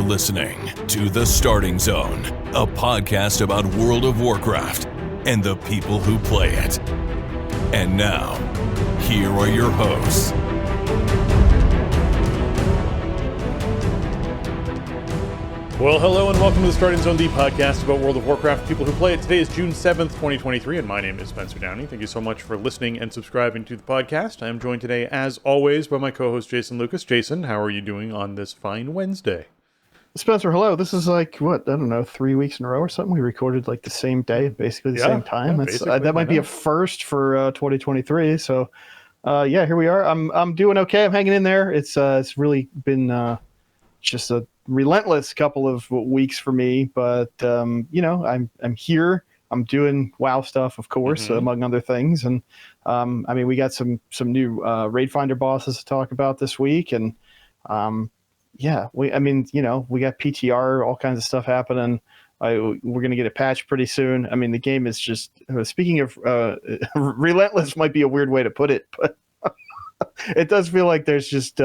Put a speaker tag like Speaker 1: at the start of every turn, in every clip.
Speaker 1: listening to The Starting Zone, a podcast about World of Warcraft and the people who play it. And now, here are your hosts.
Speaker 2: Well, hello and welcome to The Starting Zone, the podcast about World of Warcraft, people who play it. Today is June 7th, 2023, and my name is Spencer Downey. Thank you so much for listening and subscribing to the podcast. I am joined today, as always, by my co-host, Jason Lucas. Jason, how are you doing on this fine Wednesday?
Speaker 3: Spencer, hello. This is like, what, I don't know, 3 weeks in a row or something. We recorded like the same day, basically the same time. That might be a first for 2023. So, here we are. I'm doing okay. I'm hanging in there. It's really been just a relentless couple of weeks for me, but I'm here. I'm doing WoW stuff, of course, among other things, and we got some new Raid Finder bosses to talk about this week, and we got PTR, all kinds of stuff happening. We're going to get a patch pretty soon. I mean, the game is just, speaking of relentless might be a weird way to put it, but it does feel like there's just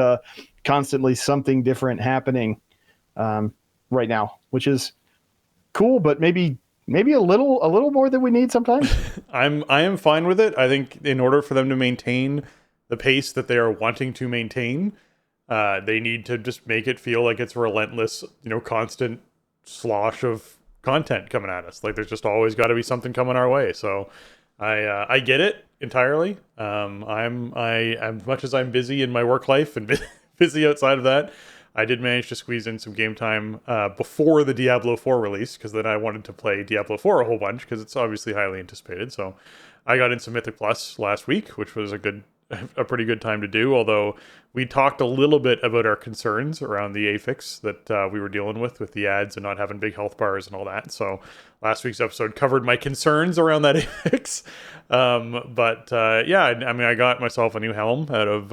Speaker 3: constantly something different happening right now, which is cool, but maybe a little more than we need sometimes.
Speaker 2: I am fine with it. I think in order for them to maintain the pace that they are wanting to maintain, they need to just make it feel like it's relentless, constant slosh of content coming at us. Like there's just always got to be something coming our way. So I get it entirely. As much as I'm busy in my work life and busy outside of that, I did manage to squeeze in some game time before the Diablo 4 release, because then I wanted to play Diablo 4 a whole bunch, because it's obviously highly anticipated. So I got into Mythic Plus last week, which was a pretty good time to do, although we talked a little bit about our concerns around the affix that we were dealing with the ads and not having big health bars and all that. So last week's episode covered my concerns around that affix. I got myself a new helm out of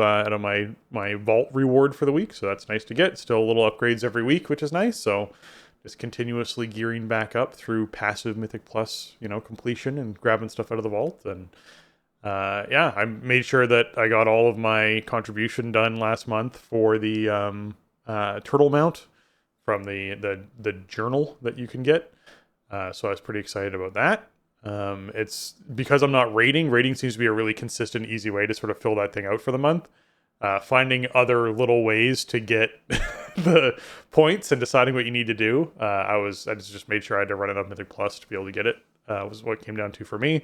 Speaker 2: my vault reward for the week, so that's nice to get. Still little upgrades every week, which is nice. So just continuously gearing back up through passive Mythic Plus, completion and grabbing stuff out of the vault. And I made sure that I got all of my contribution done last month for the turtle mount from the journal that you can get. So I was pretty excited about that. It's because I'm not raiding. Raiding seems to be a really consistent, easy way to sort of fill that thing out for the month. Finding other little ways to get the points and deciding what you need to do. I just made sure I had to run enough Mythic Plus to be able to get it. Was what it came down to for me.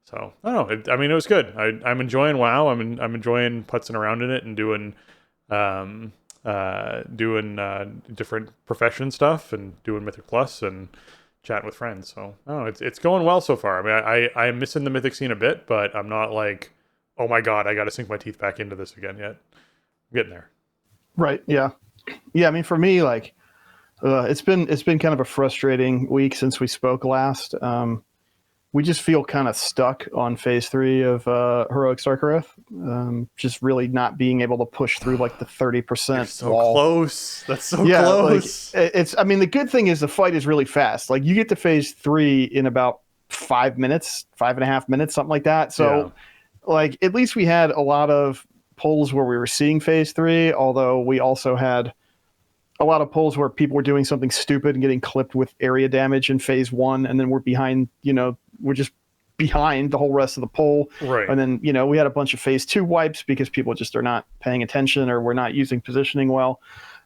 Speaker 2: So I don't know. It was good. I'm enjoying WoW. I'm enjoying putzing around in it and doing different profession stuff and doing Mythic Plus and chatting with friends. So it's going well so far. I mean, I'm missing the Mythic scene a bit, but I'm not like, oh my god, I got to sink my teeth back into this again yet. I'm getting there.
Speaker 3: Right. Yeah. I mean, for me, like, it's been kind of a frustrating week since we spoke last. We just feel kind of stuck on phase 3 of Heroic Sarkareth, just really not being able to push through like the 30%
Speaker 2: so
Speaker 3: wall.
Speaker 2: Close. That's so close.
Speaker 3: Like, the good thing is the fight is really fast. Like you get to phase 3 in about 5 minutes, 5.5 minutes, something like that. So like at least we had a lot of pulls where we were seeing phase 3, although we also had a lot of pulls where people were doing something stupid and getting clipped with area damage in phase 1, and then we're behind, we're just behind the whole rest of the pull.
Speaker 2: Right.
Speaker 3: And then, we had a bunch of phase 2 wipes because people just are not paying attention or we're not using positioning well.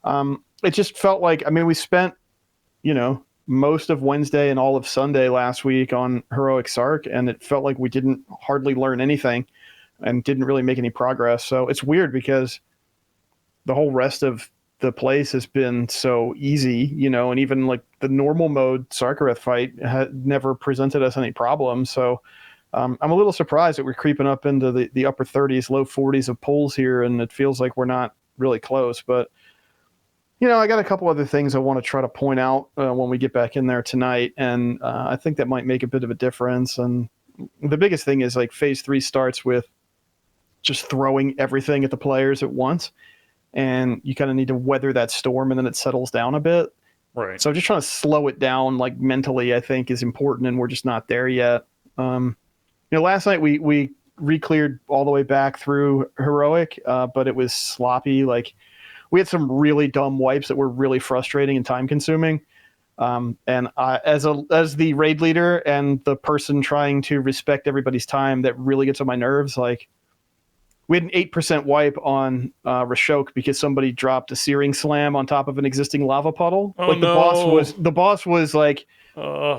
Speaker 3: It just felt like, we spent, most of Wednesday and all of Sunday last week on Heroic Sark, and it felt like we didn't hardly learn anything and didn't really make any progress. So it's weird because the whole rest of the place has been so easy, and even like the normal mode Sarkareth fight had never presented us any problems. So I'm a little surprised that we're creeping up into the upper 30s, low 40s of pulls here, and it feels like we're not really close. But, I got a couple other things I want to try to point out when we get back in there tonight, and I think that might make a bit of a difference. And the biggest thing is like phase 3 starts with just throwing everything at the players at once. And you kind of need to weather that storm, and then it settles down a bit.
Speaker 2: Right.
Speaker 3: So just trying to slow it down, like mentally, I think is important, and we're just not there yet. Last night we re-cleared all the way back through Heroic, but it was sloppy. Like we had some really dumb wipes that were really frustrating and time consuming. And as the raid leader and the person trying to respect everybody's time, that really gets on my nerves. Like, we had an 8% wipe on Rashok because somebody dropped a searing slam on top of an existing lava puddle.
Speaker 2: Oh,
Speaker 3: like,
Speaker 2: no.
Speaker 3: the boss was like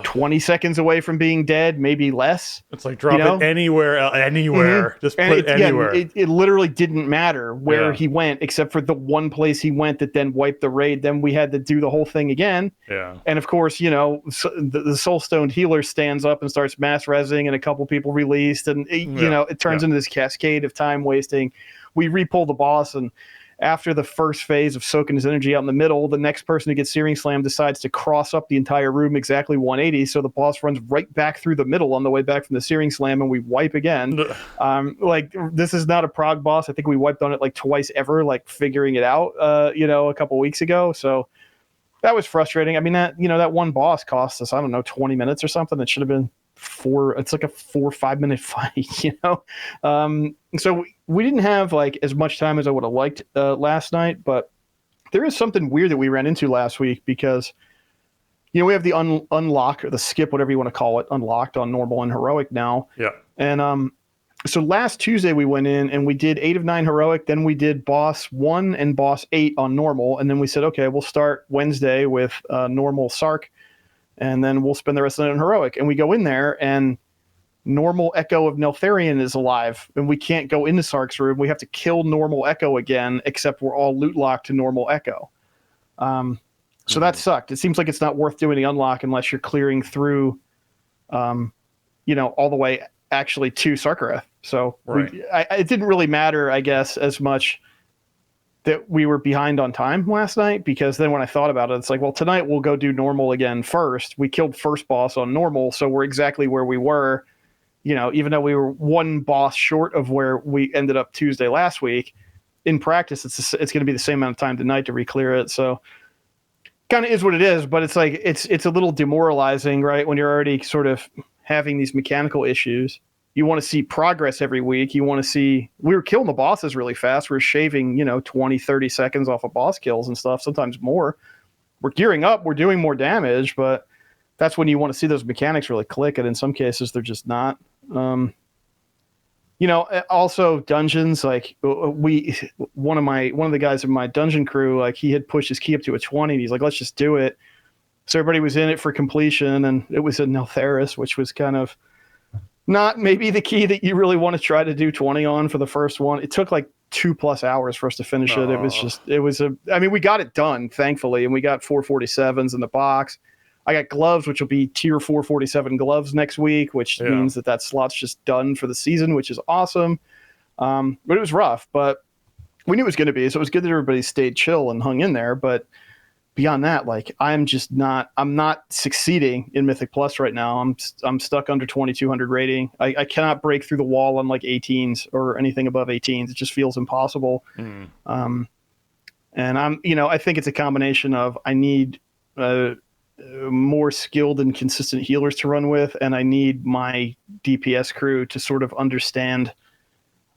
Speaker 3: 20 seconds away from being dead, maybe less.
Speaker 2: It's like drop it anywhere.
Speaker 3: Mm-hmm.
Speaker 2: Just
Speaker 3: and
Speaker 2: put it anywhere.
Speaker 3: It literally didn't matter where he went, except for the one place he went that then wiped the raid. Then we had to do the whole thing again.
Speaker 2: Yeah.
Speaker 3: And of course, the Soulstone healer stands up and starts mass rezzing, and a couple people released, and it turns into this cascade of time wasting. We repull the boss, and after the first phase of soaking his energy out in the middle, the next person to get Searing Slam decides to cross up the entire room exactly 180, so the boss runs right back through the middle on the way back from the Searing Slam, and we wipe again. This is not a prog boss. I think we wiped on it like twice ever, like figuring it out, a couple weeks ago. So that was frustrating. I mean, that one boss cost us, I don't know, 20 minutes or something. It should have been it's like a 4 or 5 minute fight, so we didn't have like as much time as I would have liked last night, but there is something weird that we ran into last week because we have the unlock or the skip, whatever you want to call it, unlocked on normal and heroic now. And so last Tuesday we went in and we did 8 of 9 heroic, then we did boss 1 and boss 8 on normal, and then we said, okay, we'll start Wednesday with normal Sark, and then we'll spend the rest of the night on heroic. And we go in there, and normal Echo of Neltharion is alive, and we can't go into Sark's room. We have to kill normal Echo again, except we're all loot locked to normal Echo. So that sucked. It seems like it's not worth doing the unlock unless you're clearing through, all the way actually to Sarkareth. So it didn't really matter, I guess, as much that we were behind on time last night, because then when I thought about it, it's like, well, tonight we'll go do normal again first. We killed first boss on normal, so we're exactly where we were, even though we were one boss short of where we ended up Tuesday last week. In practice, it's going to be the same amount of time tonight to re-clear it. So kind of is what it is, but it's like it's a little demoralizing, right? When you're already sort of having these mechanical issues. You want to see progress every week. You want to see, we were killing the bosses really fast. We're shaving, 20, 30 seconds off of boss kills and stuff, sometimes more. We're gearing up. We're doing more damage, but that's when you want to see those mechanics really click. And in some cases, they're just not. Also dungeons, like one of the guys in my dungeon crew, like he had pushed his key up to a 20. And he's like, let's just do it. So everybody was in it for completion, and it was a Neltharis, which was kind of not maybe the key that you really want to try to do 20 on for the first one. It took like 2+ hours for us to finish it. We got it done, thankfully, and we got 447s in the box. I got gloves, which will be tier 447 gloves next week, which means that slot's just done for the season, which is awesome. But it was rough, but we knew it was going to be, so it was good that everybody stayed chill and hung in there. But beyond that, like, I'm not succeeding in Mythic Plus right now. I'm stuck under 2200 rating. I cannot break through the wall on like 18s or anything above 18s. It just feels impossible. And I think it's a combination of, I need more skilled and consistent healers to run with, and I need my DPS crew to sort of understand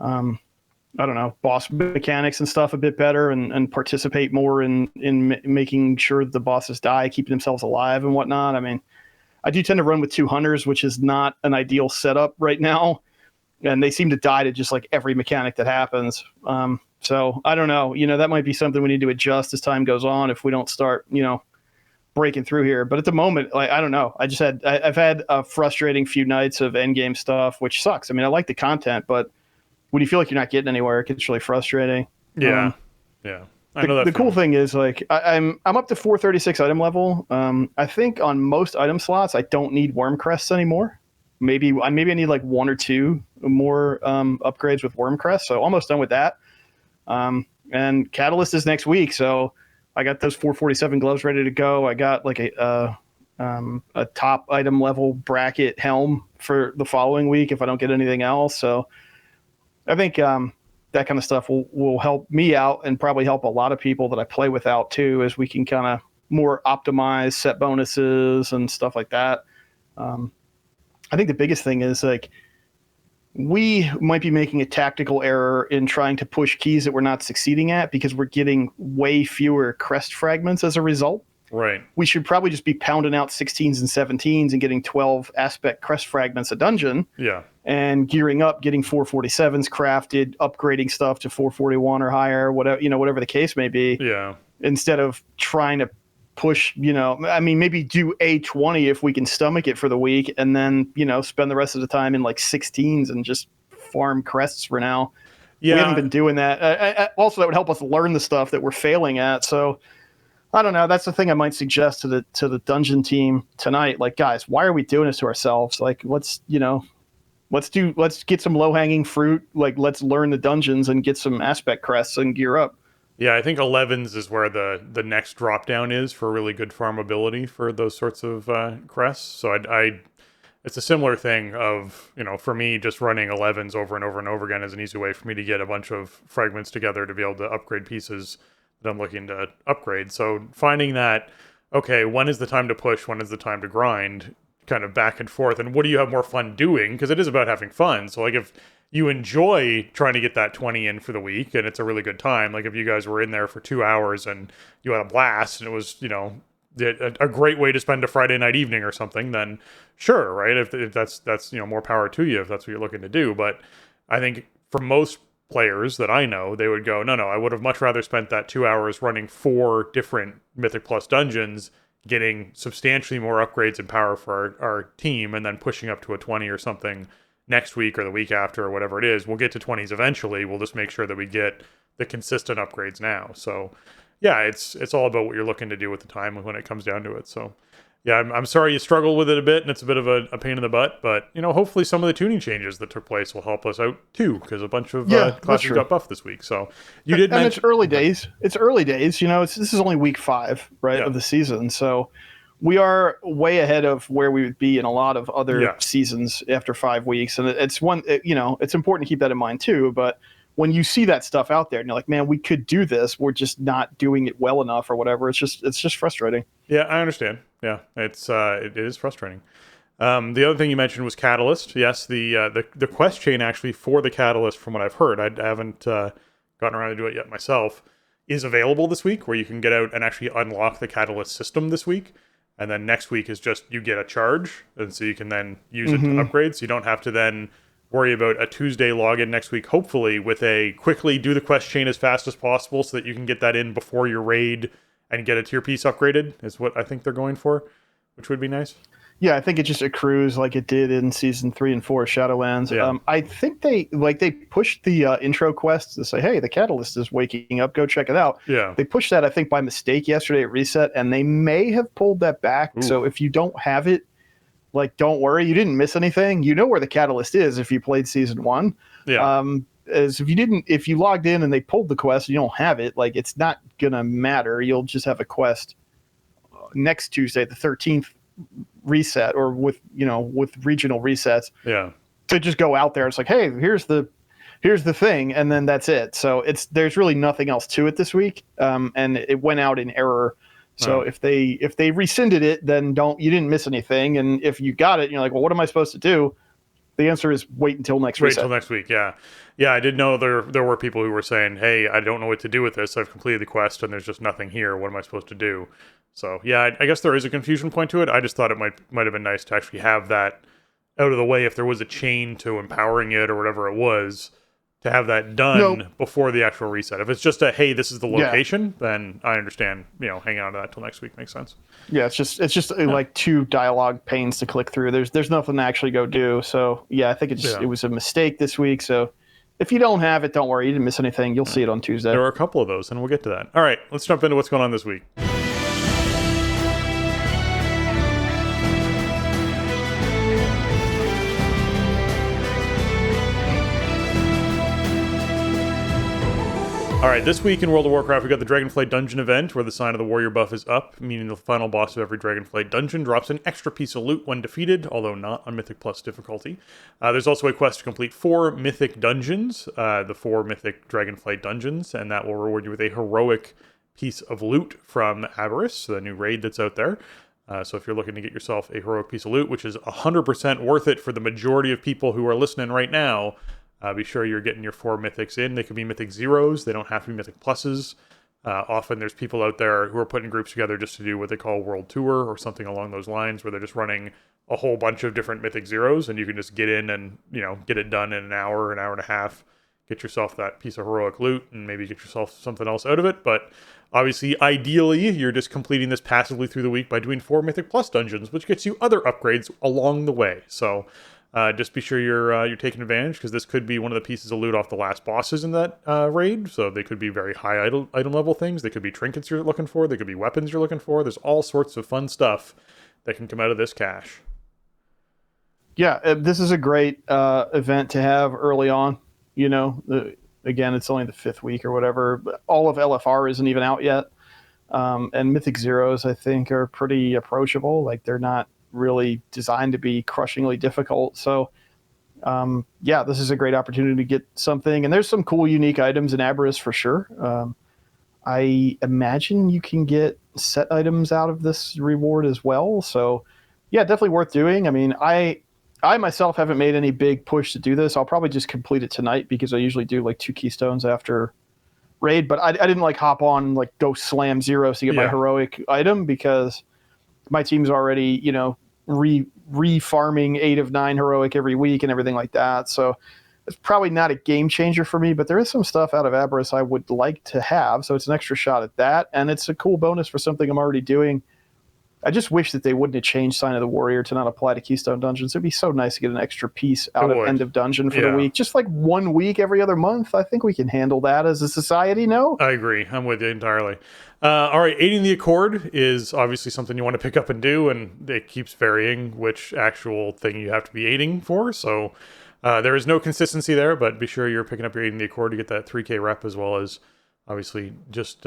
Speaker 3: boss mechanics and stuff a bit better, and participate more in making sure the bosses die, keeping themselves alive and whatnot. I mean, I do tend to run with 2 hunters, which is not an ideal setup right now, and they seem to die to just like every mechanic that happens. So I don't know, that might be something we need to adjust as time goes on if we don't start, breaking through here. But at the moment, like, I don't know. I've had a frustrating few nights of endgame stuff, which sucks. I mean, I like the content, but when you feel like you're not getting anywhere, it gets really frustrating.
Speaker 2: Yeah. I know that.
Speaker 3: The cool thing is, like, I'm up to 436 item level. I think on most item slots, I don't need worm crests anymore. Maybe I need like 1 or 2 more upgrades with worm crests. So almost done with that. And Catalyst is next week, so I got those 447 gloves ready to go. I got like a top item level bracket helm for the following week if I don't get anything else. So I think that kind of stuff will help me out, and probably help a lot of people that I play with out too, as we can kind of more optimize set bonuses and stuff like that. I think the biggest thing is, like, we might be making a tactical error in trying to push keys that we're not succeeding at because we're getting way fewer crest fragments as a result.
Speaker 2: Right.
Speaker 3: We should probably just be pounding out 16s and 17s and getting 12 aspect crest fragments a dungeon.
Speaker 2: Yeah.
Speaker 3: And gearing up, getting 447s crafted, upgrading stuff to 441 or higher, whatever the case may be.
Speaker 2: Yeah.
Speaker 3: Instead of trying to push, maybe do A20 if we can stomach it for the week, and then, spend the rest of the time in like 16s and just farm crests for now.
Speaker 2: Yeah.
Speaker 3: We haven't been doing that. Also, that would help us learn the stuff that we're failing at. So I don't know. That's the thing I might suggest to the dungeon team tonight. Like, guys, why are we doing this to ourselves? Like, let's get some low hanging fruit. Like, let's learn the dungeons and get some aspect crests and gear up.
Speaker 2: Yeah, I think 11s is where the next drop down is for really good farmability for those sorts of crests. So it's a similar thing of, for me, just running 11s over and over and over again is an easy way for me to get a bunch of fragments together to be able to upgrade pieces that I'm looking to upgrade. So finding that, okay, when is the time to push, when is the time to grind, kind of back and forth, and what do you have more fun doing? Because it is about having fun. So like if you enjoy trying to get that 20 in for the week and it's a really good time, like if you guys were in there for 2 hours and you had a blast and it was, a great way to spend a Friday night evening or something, then sure, right? If that's more power to you if that's what you're looking to do. But I think for most players that I know, they would go, no, I would have much rather spent that 2 hours running 4 different Mythic Plus dungeons, getting substantially more upgrades and power for our team, and then pushing up to a 20 or something next week or the week after or whatever it is. We'll get to 20s eventually. We'll just make sure that we get the consistent upgrades now. So yeah, it's all about what you're looking to do with the time when it comes down to it. So yeah, I'm sorry you struggled with it a bit and it's a bit of a pain in the butt, but hopefully some of the tuning changes that took place will help us out too, because a bunch of classes got buffed this week. So you did mention,
Speaker 3: it's early days. It's early days. This is only week 5, right, of the season. So we are way ahead of where we would be in a lot of other seasons after 5 weeks. And it's important to keep that in mind too. But when you see that stuff out there and you're like, man, we could do this, we're just not doing it well enough or whatever. It's just frustrating.
Speaker 2: Yeah, I understand. Yeah, it is frustrating. The other thing you mentioned was Catalyst. Yes, the quest chain actually for the Catalyst, from what I've heard, I haven't gotten around to do it yet myself, is available this week, where you can get out and actually unlock the Catalyst system this week. And then next week is just you get a charge, and so you can then use it to upgrade. So you don't have to then worry about a Tuesday login next week, hopefully with a quickly do the quest chain as fast as possible so that you can get that in before your raid and get a tier piece upgraded is what I think they're going for, which would be nice.
Speaker 3: Yeah, I think it just accrues like it did in season 3 and 4 Shadowlands.
Speaker 2: Yeah.
Speaker 3: I think they pushed the intro quests to say, hey, the Catalyst is waking up, go check it out.
Speaker 2: Yeah.
Speaker 3: They pushed that, I think, by mistake yesterday at reset, and they may have pulled that back.
Speaker 2: Ooh.
Speaker 3: So if you don't have it, don't worry, you didn't miss anything. You know where the Catalyst is if you played season 1.
Speaker 2: Yeah.
Speaker 3: As if you logged in and they pulled the quest and you don't have it, it's not gonna matter. You'll just have a quest next Tuesday, the 13th reset, or with regional resets.
Speaker 2: Yeah.
Speaker 3: To just go out there. It's like, hey, here's the thing, and then that's it. So there's really nothing else to it this week. And it went out in error. So if they rescinded it, then you didn't miss anything. And if you got it, and you're like, well, what am I supposed to do? The answer is wait until next reset.
Speaker 2: Wait until next week, yeah. Yeah, I did know there were people who were saying, hey, I don't know what to do with this. I've completed the quest and there's just nothing here. What am I supposed to do? So, yeah, I guess there is a confusion point to it. I just thought it might have been nice to actually have that out of the way if there was a chain to empowering it or whatever it was, to have that done before the actual reset. If it's just hey, this is the location, then I understand, hanging on to that till next week makes sense.
Speaker 3: Yeah, it's just like 2 dialogue panes to click through. There's nothing to actually go do. So yeah, I think it was a mistake this week. So if you don't have it, don't worry, you didn't miss anything. You'll see it on Tuesday.
Speaker 2: There are a couple of those, and we'll get to that. All right, let's jump into what's going on this week. All right, this week in World of Warcraft, we got the Dragonflight Dungeon event, where the Sign of the Warrior buff is up, meaning the final boss of every Dragonflight dungeon drops an extra piece of loot when defeated, although not on Mythic Plus difficulty. There's also a quest to complete 4 Mythic dungeons, the 4 Mythic Dragonflight dungeons, and that will reward you with a heroic piece of loot from Avarice, the new raid that's out there. So if you're looking to get yourself a heroic piece of loot, which is 100% worth it for the majority of people who are listening right now, be sure you're getting your 4 mythics in. They could be mythic zeros. They don't have to be mythic pluses. Often there's people out there who are putting groups together just to do what they call World Tour or something along those lines, where they're just running a whole bunch of different mythic zeros, and you can just get in and, get it done in an hour and a half, get yourself that piece of heroic loot, and maybe get yourself something else out of it. But obviously, ideally, you're just completing this passively through the week by doing 4 mythic plus dungeons, which gets you other upgrades along the way. So just be sure you're taking advantage, because this could be one of the pieces of loot off the last bosses in that raid. So they could be very high item level things. They could be trinkets you're looking for. They could be weapons you're looking for. There's all sorts of fun stuff that can come out of this cache.
Speaker 3: Yeah, this is a great event to have early on. Again, it's only the 5th week or whatever. But all of LFR isn't even out yet. And Mythic Zeros, I think, are pretty approachable. Like, they're not really designed to be crushingly difficult. So, this is a great opportunity to get something. And there's some cool, unique items in Aberrus for sure. I imagine you can get set items out of this reward as well. So, yeah, definitely worth doing. I mean, I myself haven't made any big push to do this. I'll probably just complete it tonight, because I usually do like 2 keystones after raid. But I didn't like hop on and like go slam zeros to get my heroic item, because my team's already, re-farming 8 of 9 heroic every week and everything like that. So it's probably not a game changer for me, but there is some stuff out of Aberrus I would like to have. So it's an extra shot at that. And it's a cool bonus for something I'm already doing. I just wish that they wouldn't have changed Sign of the Warrior to not apply to Keystone Dungeons. It'd be so nice to get an extra piece out of End of Dungeon for the week. Just like 1 week every other month. I think we can handle that as a society, no?
Speaker 2: I agree. I'm with you entirely. All right, Aiding the Accord is obviously something you want to pick up and do, and it keeps varying which actual thing you have to be aiding for. So there is no consistency there, but be sure you're picking up your Aiding the Accord to get that 3K rep, as well as obviously just...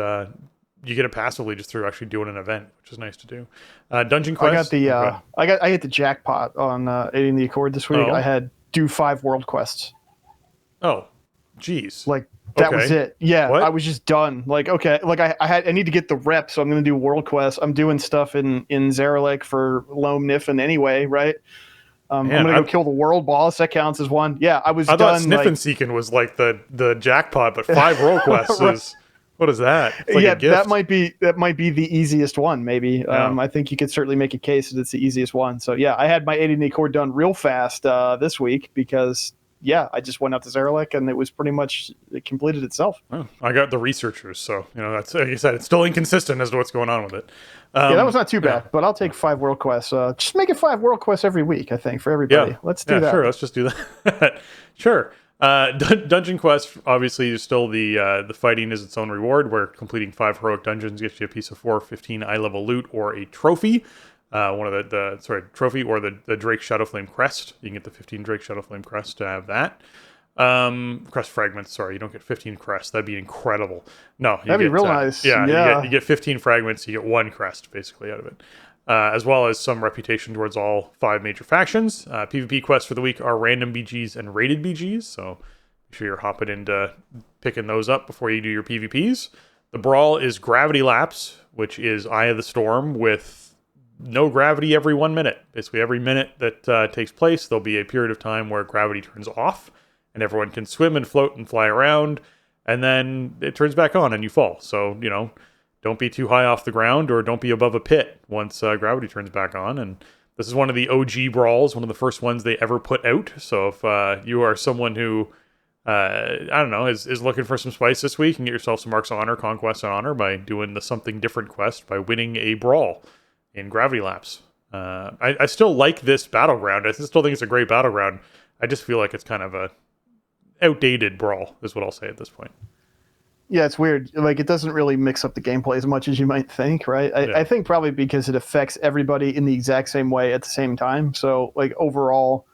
Speaker 2: you get it passively just through actually doing an event, which is nice to do. Dungeon Quest.
Speaker 3: I hit the jackpot on Aiding the Accord this week.
Speaker 2: Oh.
Speaker 3: I had do 5 world quests.
Speaker 2: Oh, geez.
Speaker 3: Like that was it. Yeah,
Speaker 2: what?
Speaker 3: I was just done. Like, okay, like I need to get the rep, so I'm going to do world quests. I'm doing stuff in Zarelek for Loam Niffin anyway, right? I'm going to go kill the world boss. That counts as one. Yeah, I thought
Speaker 2: Sniffin' Seekin was like the jackpot, but 5 world quests right. is... What is that? It's like a gift.
Speaker 3: that might be the easiest one, maybe.
Speaker 2: Yeah.
Speaker 3: I think you could certainly make a case that it's the easiest one. So yeah, I had my Aiding the Accord done real fast this week, because I just went out to Zarelek and it was pretty much, it completed itself.
Speaker 2: Oh, I got the researchers, so that's, like you said, it's still inconsistent as to what's going on with it.
Speaker 3: That was not too bad, but I'll take 5 world quests. Just make it 5 world quests every week, I think, for everybody.
Speaker 2: Yeah.
Speaker 3: Let's do that.
Speaker 2: Sure, let's just do that. Sure. Dungeon Quest, obviously, is still the fighting is its own reward, where completing 5 heroic dungeons gets you a piece of 415 eye level loot or a trophy. One of the trophy or the Drake Shadowflame crest. You can get the 15 Drake Shadowflame crest to have that. Crest fragments. Sorry, you don't get 15 crests. That'd be incredible. No,
Speaker 3: that'd be real nice.
Speaker 2: Yeah. You get 15 fragments. You get 1 crest basically out of it. As well as some reputation towards all 5 major factions. PvP quests for the week are random BGs and rated BGs, so make sure you're hopping into picking those up before you do your PvPs. The Brawl is Gravity Lapse, which is Eye of the Storm with no gravity every 1 minute. Basically, every minute that takes place, there'll be a period of time where gravity turns off, and everyone can swim and float and fly around, and then it turns back on and you fall. So, don't be too high off the ground, or don't be above a pit once gravity turns back on. And this is one of the OG brawls, one of the first ones they ever put out. So if you are someone who, is looking for some spice this week, and get yourself some Marks of Honor, Conquest and Honor by doing the Something Different quest by winning a brawl in Gravity Lapse. I still like this battleground. I still think it's a great battleground. I just feel like it's kind of a outdated brawl, is what I'll say at this point.
Speaker 3: Yeah, it's weird. Like, it doesn't really mix up the gameplay as much as you might think, right? I think probably because it affects everybody in the exact same way at the same time. So, like, overall,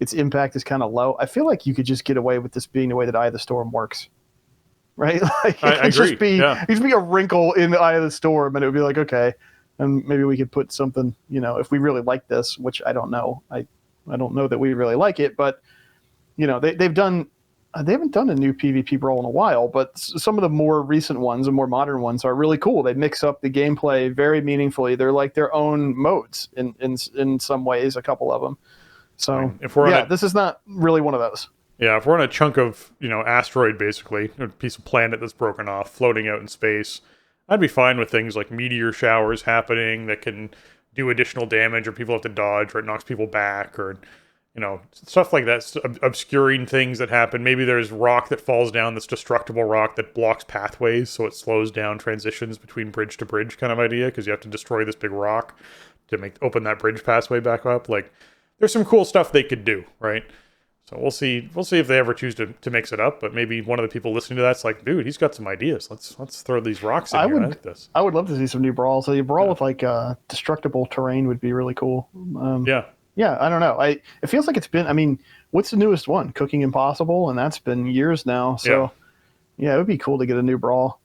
Speaker 3: its impact is kind of low. I feel like you could just get away with this being the way that Eye of the Storm works, right? Like,
Speaker 2: I agree.
Speaker 3: Just be a wrinkle in the Eye of the Storm, and it would be like, okay, and maybe we could put something, if we really like this, which I don't know. I don't know that we really like it, but, they've done they haven't done a new PvP brawl in a while, but some of the more recent ones and more modern ones are really cool. They mix up the gameplay very meaningfully. They're like their own modes in some ways, a couple of them. So
Speaker 2: if we're
Speaker 3: this is not really one of those.
Speaker 2: Yeah, if we're on a chunk of, asteroid, basically, a piece of planet that's broken off, floating out in space, I'd be fine with things like meteor showers happening that can do additional damage, or people have to dodge, or it knocks people back, or, stuff like that, obscuring things that happen. Maybe there's rock that falls down that's destructible rock that blocks pathways, so it slows down transitions between bridge to bridge kind of idea, because you have to destroy this big rock to open that bridge pathway back up. Like, there's some cool stuff they could do, right? So we'll see if they ever choose to mix it up. But maybe one of the people listening to that's like, dude, he's got some ideas. Let's throw these rocks in here. I like this.
Speaker 3: I would love to see some new brawls. So a brawl with like destructible terrain would be really cool. Yeah, I don't know. It feels like it's been. I mean, what's the newest one? Cooking Impossible, and that's been years now. So yeah, it would be cool to get a new brawl.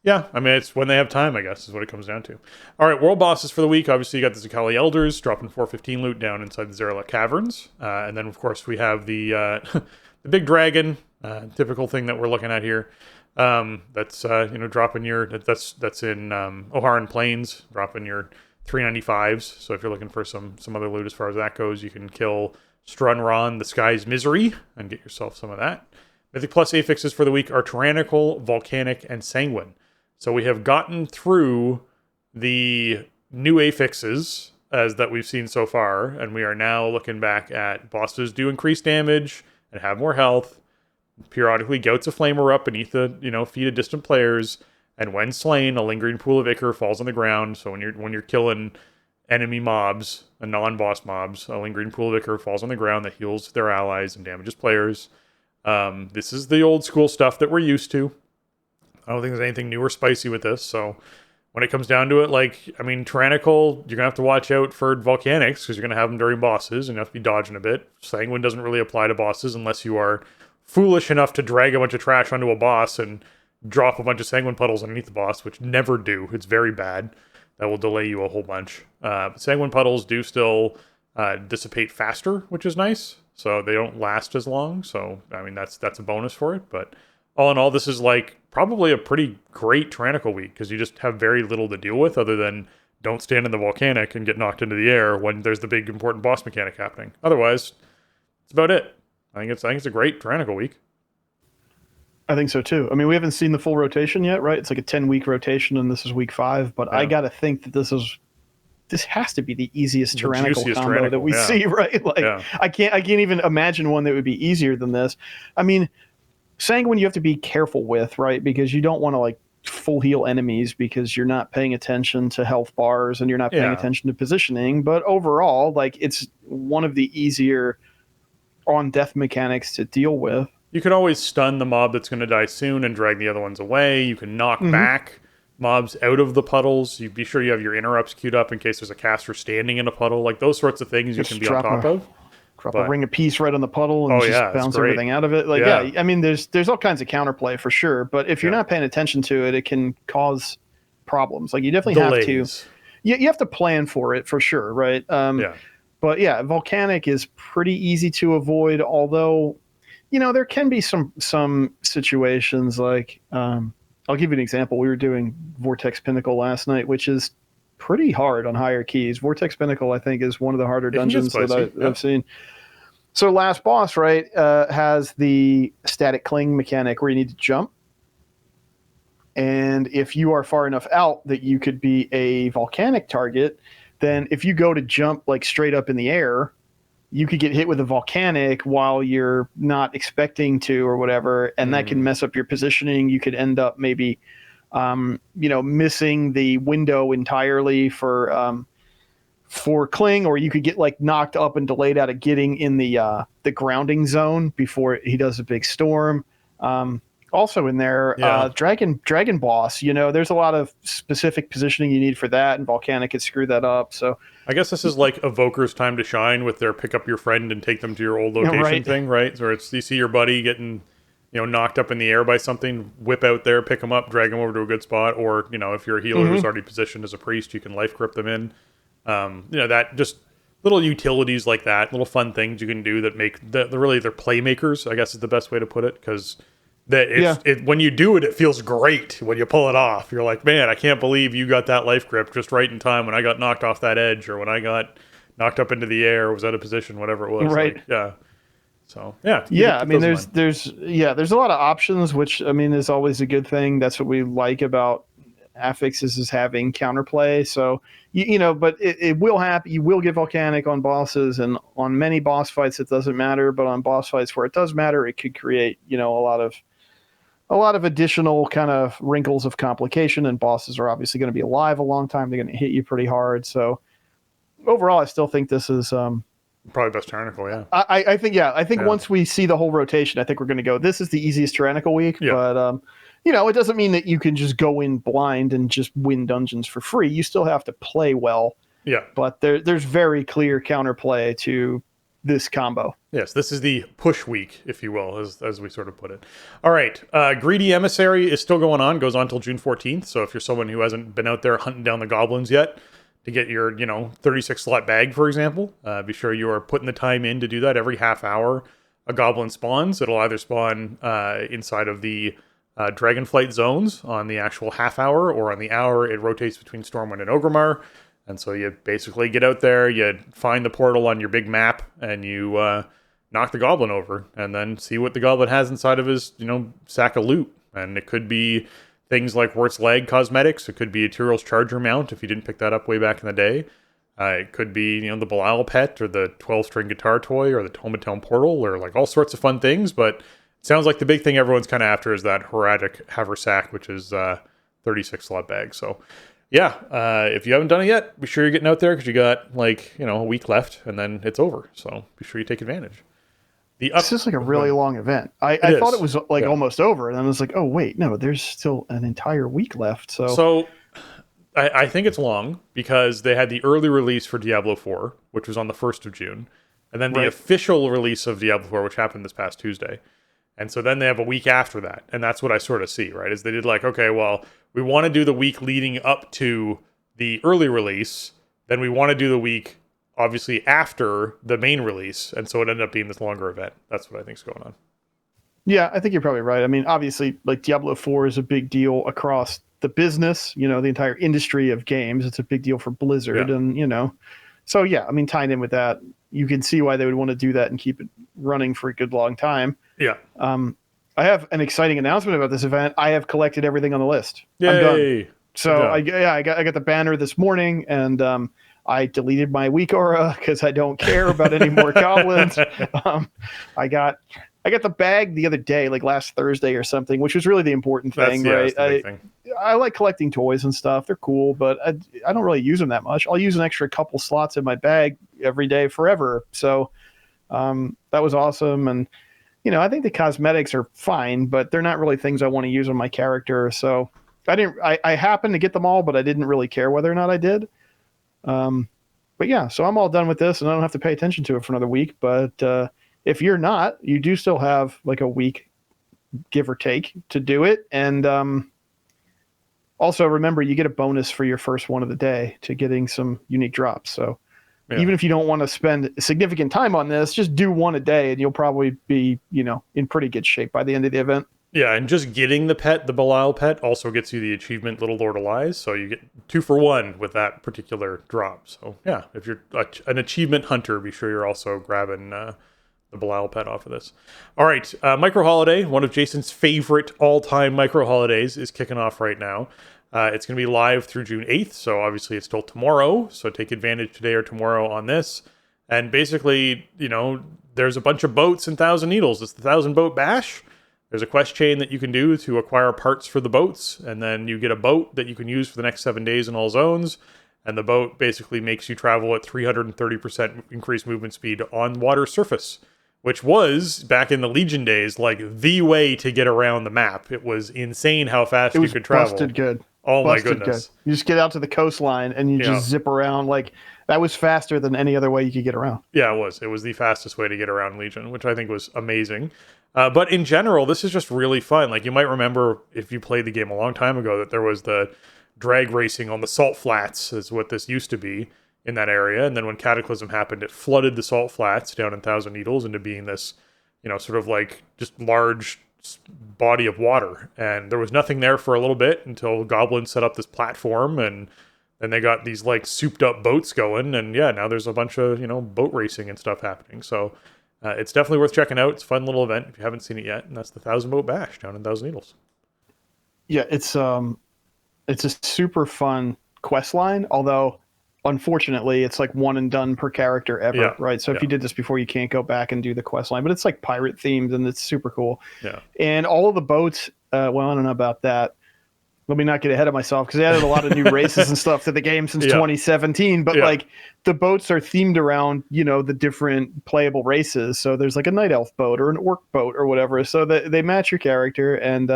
Speaker 2: Yeah, I mean, it's when they have time, I guess, is what it comes down to. All right, world bosses for the week. Obviously, you got the Zakali Elders dropping 415 loot down inside the Zerla Caverns. And then, of course, we have the the big dragon, typical thing that we're looking at here. That's, dropping your... That's in Oharan Plains, dropping your 395s. So if you're looking for some other loot as far as that goes, you can kill Strunron, the Sky's Misery, and get yourself some of that. Mythic Plus affixes for the week are Tyrannical, Volcanic, and Sanguine. So we have gotten through the new affixes as that we've seen so far, and we are now looking back at bosses do increase damage and have more health. Periodically, gouts of flame are up beneath the feet of distant players, and when slain, a lingering pool of ichor falls on the ground. So when you're killing enemy mobs and non-boss mobs, a lingering pool of ichor falls on the ground that heals their allies and damages players. This is the old school stuff that we're used to. I don't think there's anything new or spicy with this. So when it comes down to it, Tyrannical, you're going to have to watch out for Volcanics because you're going to have them during bosses and you have to be dodging a bit. Sanguine doesn't really apply to bosses unless you are foolish enough to drag a bunch of trash onto a boss and drop a bunch of Sanguine puddles underneath the boss, which never do. It's very bad. That will delay you a whole bunch. But Sanguine puddles do still dissipate faster, which is nice. So they don't last as long. So, that's a bonus for it. But all in all, this is probably a pretty great Tyrannical week because you just have very little to deal with other than don't stand in the Volcanic and get knocked into the air when there's the big important boss mechanic happening. Otherwise, that's about it. I think it's a great Tyrannical week.
Speaker 3: I think so too. We haven't seen the full rotation yet, right? It's like a 10-week rotation, and this is week 5. But I got to think that this has to be the easiest Tyrannical combo that we see, right? I can't even imagine one that would be easier than this. Sanguine you have to be careful with, right? Because you don't want to full heal enemies because you're not paying attention to health bars and you're not paying attention to positioning. But overall, it's one of the easier on death mechanics to deal with.
Speaker 2: You can always stun the mob that's going to die soon and drag the other ones away. You can knock back mobs out of the puddles. You be sure you have your interrupts queued up in case there's a caster standing in a puddle. Those sorts of things just you can be on top of.
Speaker 3: Drop a ring of peace right on the puddle and just bounce everything out of it. There's all kinds of counterplay for sure. But if you're not paying attention to it, it can cause problems. You definitely have to. You have to plan for it for sure, right? But Volcanic is pretty easy to avoid. Although, there can be some situations I'll give you an example. We were doing Vortex Pinnacle last night, which is pretty hard on higher keys. Vortex Pinnacle, I think, is one of the harder dungeons that I've seen. So last boss, right, has the static cling mechanic where you need to jump. And if you are far enough out that you could be a volcanic target, then if you go to jump straight up in the air, you could get hit with a volcanic while you're not expecting to or whatever, and that can mess up your positioning. You could end up maybe missing the window entirely for Kling, or you could get knocked up and delayed out of getting in the grounding zone before he does a big storm. Also in there, Dragon Boss, there's a lot of specific positioning you need for that, and Volcanic could screw that up. So
Speaker 2: I guess this is like Evoker's Time to Shine with their pick up your friend and take them to your old location thing, right? So it's you see your buddy getting knocked up in the air by something, whip out there, pick them up, drag them over to a good spot, or if you're a healer who's already positioned as a priest, you can life grip them in. That just little utilities like that, little fun things you can do that make they're playmakers, I guess is the best way to put it, because when you do it, it feels great when you pull it off. You're like, man, I can't believe you got that life grip just right in time when I got knocked off that edge, or when I got knocked up into the air, was out of position, whatever it was.
Speaker 3: Right.
Speaker 2: Like, yeah. So yeah.
Speaker 3: Yeah, I mean, there's a lot of options, which I mean is always a good thing. That's what we like about affixes, is having counterplay. So but it will happen. You will get volcanic on bosses, and on many boss fights it doesn't matter. But on boss fights where it does matter, it could create a lot of additional kind of wrinkles of complication. And bosses are obviously going to be alive a long time. They're going to hit you pretty hard. So overall, I still think this is
Speaker 2: probably best tyrannical. Yeah,
Speaker 3: I think once we see the whole rotation, I think we're going to go, this is the easiest tyrannical week. Yeah. But it doesn't mean that you can just go in blind and just win dungeons for free. You still have to play well.
Speaker 2: Yeah.
Speaker 3: But there's very clear counterplay to this combo.
Speaker 2: Yes, this is the push week, if you will, as we sort of put it. All right, Greedy Emissary is still going on, goes on until June 14th. So if you're someone who hasn't been out there hunting down the goblins yet to get your 36 slot bag, for example, be sure you are putting the time in to do that. Every half hour a goblin spawns. It'll either spawn inside of the Dragonflight zones on the actual half hour, or on the hour it rotates between Stormwind and Orgrimmar. And so you basically get out there, you find the portal on your big map, and you knock the goblin over, and then see what the goblin has inside of his, sack of loot. And it could be things like Wirt's Leg cosmetics. It could be a Tyrell's Charger mount, if you didn't pick that up way back in the day. It could be, the Belial pet, or the 12-string guitar toy, or the Tomatown portal, or like all sorts of fun things. But it sounds like the big thing everyone's kind of after is that Heradic Haversack, which is 36 slot bag. So yeah, if you haven't done it yet, be sure you're getting out there, because you got a week left, and then it's over. So be sure you take advantage.
Speaker 3: This is like a really long event. I thought it was almost over, and then I was like, oh wait, no, there's still an entire week left. So
Speaker 2: I think it's long because they had the early release for Diablo 4, which was on the 1st of June, and then the official release of Diablo 4, which happened this past Tuesday. And so then they have a week after that. And that's what I sort of see, right? Is they did okay, well, we want to do the week leading up to the early release. Then we want to do the week, obviously, after the main release. And so it ended up being this longer event. That's what I think is going on.
Speaker 3: Yeah, I think you're probably right. I mean, obviously, Diablo 4 is a big deal across the business, the entire industry of games. It's a big deal for Blizzard. Yeah. And, so yeah, I mean, tying in with that, you can see why they would want to do that and keep it running for a good long time.
Speaker 2: Yeah.
Speaker 3: I have an exciting announcement about this event. I have collected everything on the list.
Speaker 2: Yay.
Speaker 3: I'm done. So I got the banner this morning, and I deleted my weak aura because I don't care about any more goblins. I got the bag the other day, like last Thursday or something, which was really the important thing, right?
Speaker 2: That's the big thing.
Speaker 3: I like collecting toys and stuff. They're cool, but I don't really use them that much. I'll use an extra couple slots in my bag every day forever. So that was awesome. And, I think the cosmetics are fine, but they're not really things I want to use on my character. So I happened to get them all, but I didn't really care whether or not I did. But yeah, so I'm all done with this, and I don't have to pay attention to it for another week. But if you're not, you do still have like a week, give or take, to do it. And also remember, you get a bonus for your first one of the day to getting some unique drops. So even if you don't want to spend significant time on this, just do one a day, and you'll probably be, in pretty good shape by the end of the event.
Speaker 2: Yeah, and just getting the Belial pet, also gets you the achievement Little Lord of Lies, so you get 2 for 1 with that particular drop. So yeah, if you're an achievement hunter, be sure you're also grabbing the Belial pet off of this. All right, Micro Holiday, one of Jason's favorite all-time Micro Holidays, is kicking off right now. It's going to be live through June 8th, so obviously it's still tomorrow, so take advantage today or tomorrow on this. And basically, there's a bunch of boats in Thousand Needles. It's the 1,000 Boat Bash. There's a quest chain that you can do to acquire parts for the boats, and then you get a boat that you can use for the next 7 days in all zones. And the boat basically makes you travel at 330% increased movement speed on water surface, which was, back in the Legion days, like the way to get around the map. It was insane how fast you could travel.
Speaker 3: Busted good.
Speaker 2: Oh my goodness.
Speaker 3: Good. You just get out to the coastline and you just zip around. Like, that was faster than any other way you could get around.
Speaker 2: Yeah, it was. It was the fastest way to get around Legion, which I think was amazing. But in general, this is just really fun. Like, you might remember, if you played the game a long time ago, that there was the drag racing on the salt flats, is what this used to be. in that area. And then when Cataclysm happened, it flooded the salt flats down in Thousand Needles into being this, sort of like just large body of water. And there was nothing there for a little bit until goblins set up this platform, and then they got these like souped up boats going. And yeah, now there's a bunch of, boat racing and stuff happening. So it's definitely worth checking out. It's a fun little event if you haven't seen it yet. And that's the 1,000 Boat Bash down in Thousand Needles.
Speaker 3: Yeah, it's a super fun quest line, although unfortunately it's like one and done per character ever, right? So if you did this before, you can't go back and do the quest line, but it's like pirate themed and it's super cool.
Speaker 2: Yeah.
Speaker 3: And all of the boats, well, I don't know about that. Let me not get ahead of myself, because they added a lot of new races and stuff to the game since 2017, but like the boats are themed around, the different playable races. So there's like a night elf boat or an orc boat or whatever. So they match your character. And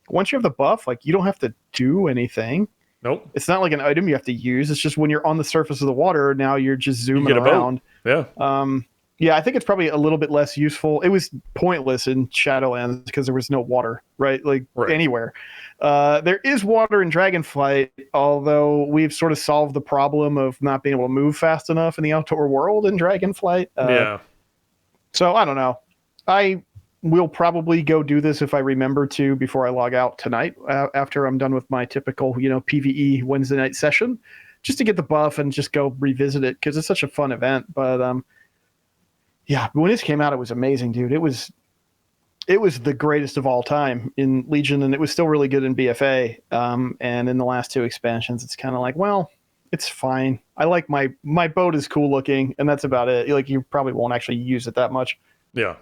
Speaker 3: once you have the buff, like you don't have to do anything.
Speaker 2: Nope.
Speaker 3: It's not like an item you have to use. It's just when you're on the surface of the water, now you're just zooming around.
Speaker 2: Yeah.
Speaker 3: Yeah, I think it's probably a little bit less useful. It was pointless in Shadowlands because there was no water, right? Anywhere. There is water in Dragonflight, although we've sort of solved the problem of not being able to move fast enough in the outdoor world in Dragonflight. So I don't know. I will probably go do this if I remember to before I log out tonight, after I'm done with my typical, PvE Wednesday night session, just to get the buff and just go revisit it, because it's such a fun event. But yeah, when this came out, it was amazing, dude. It was the greatest of all time in Legion, and it was still really good in BFA. And in the last two expansions, it's kind of like, well, it's fine. I like my boat is cool looking, and that's about it. Like, you probably won't actually use it that much.
Speaker 2: Yeah.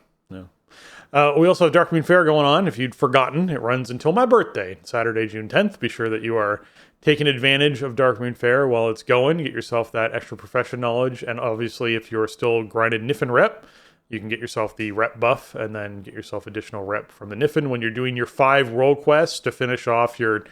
Speaker 2: We also have Darkmoon Fair going on. If you'd forgotten, it runs until my birthday, Saturday, June 10th. Be sure that you are taking advantage of Darkmoon Fair while it's going. Get yourself that extra profession knowledge. And obviously, if you're still grinded Niffin rep, you can get yourself the rep buff and then get yourself additional rep from the Niffin when you're doing your 5 role quests to finish off your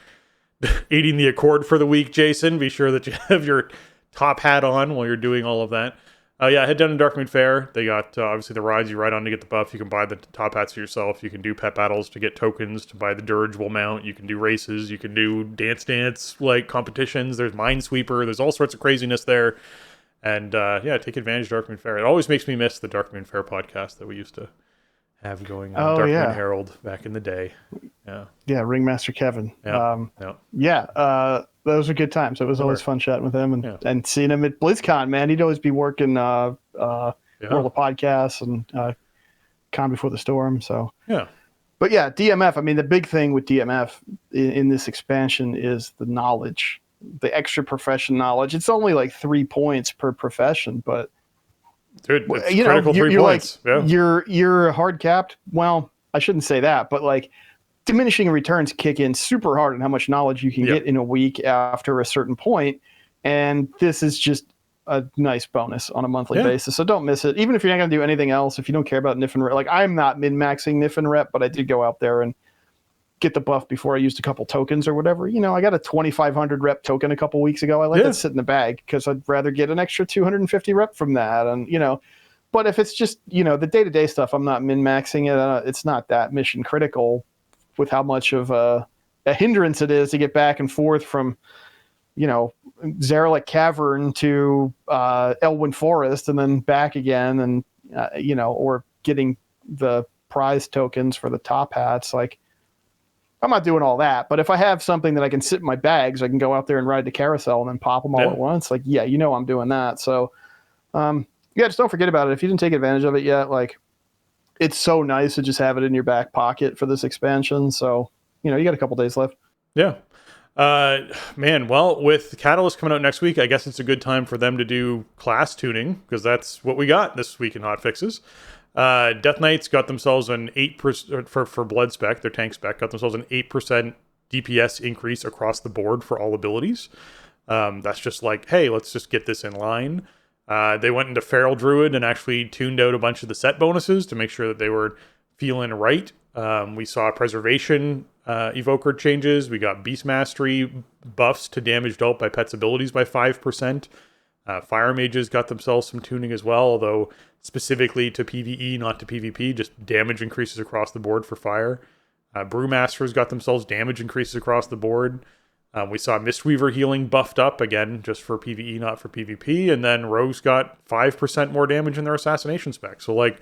Speaker 2: eating the Accord for the week, Jason. Be sure that you have your top hat on while you're doing all of that. Head down to Darkmoon Fair. They got, obviously, the rides you ride on to get the buff. You can buy the top hats for yourself. You can do pet battles to get tokens to buy the dirigible mount. You can do races. You can do dance, like, competitions. There's Minesweeper. There's all sorts of craziness there. And, take advantage of Darkmoon Fair. It always makes me miss the Darkmoon Fair podcast that we used to have going on Darkmoon Herald back in the day.
Speaker 3: Yeah, Ringmaster Kevin. Those were good times. It was always fun chatting with him and seeing him at BlizzCon, man. He'd always be working World of Podcasts and Con Before the Storm. So but yeah, DMF. I mean, the big thing with DMF in this expansion is the knowledge, the extra profession knowledge. It's only like 3 points per profession, but
Speaker 2: dude, it's critical 3 points.
Speaker 3: Like, you're hard capped. Well, I shouldn't say that, but like, diminishing returns kick in super hard on how much knowledge you can get in a week after a certain point. And this is just a nice bonus on a monthly basis. So don't miss it. Even if you're not going to do anything else, if you don't care about Niffin rep, like I'm not min-maxing Niffin rep, but I did go out there and get the buff before I used a couple tokens or whatever. I got a 2,500 rep token a couple weeks ago. I let that sit in the bag because I'd rather get an extra 250 rep from that. And, but if it's just, the day-to-day stuff, I'm not min-maxing it. It's not that mission critical with how much of a hindrance it is to get back and forth from, Zarelek Cavern to Elwyn Forest and then back again, and or getting the prize tokens for the top hats. Like, I'm not doing all that, but if I have something that I can sit in my bags, I can go out there and ride the carousel and then pop them all at once. Like, I'm doing that. So, just don't forget about it. If you didn't take advantage of it yet, like, it's so nice to just have it in your back pocket for this expansion. So, you got a couple days left.
Speaker 2: Yeah. Well, with Catalyst coming out next week, I guess it's a good time for them to do class tuning, because that's what we got this week in hotfixes. Death Knights got themselves an 8% for Blood Spec, their tank spec, got themselves an 8% DPS increase across the board for all abilities. That's just like, hey, let's just get this in line. They went into Feral Druid and actually tuned out a bunch of the set bonuses to make sure that they were feeling right. We saw Preservation Evoker changes. We got Beast Mastery buffs to damage dealt by pets' abilities by 5%. Fire Mages got themselves some tuning as well, although specifically to PvE, not to PvP, just damage increases across the board for fire. Brewmasters got themselves damage increases across the board. We saw Mistweaver healing buffed up again, just for PvE, not for PvP, and then rogues got 5% more damage in their assassination spec. So like,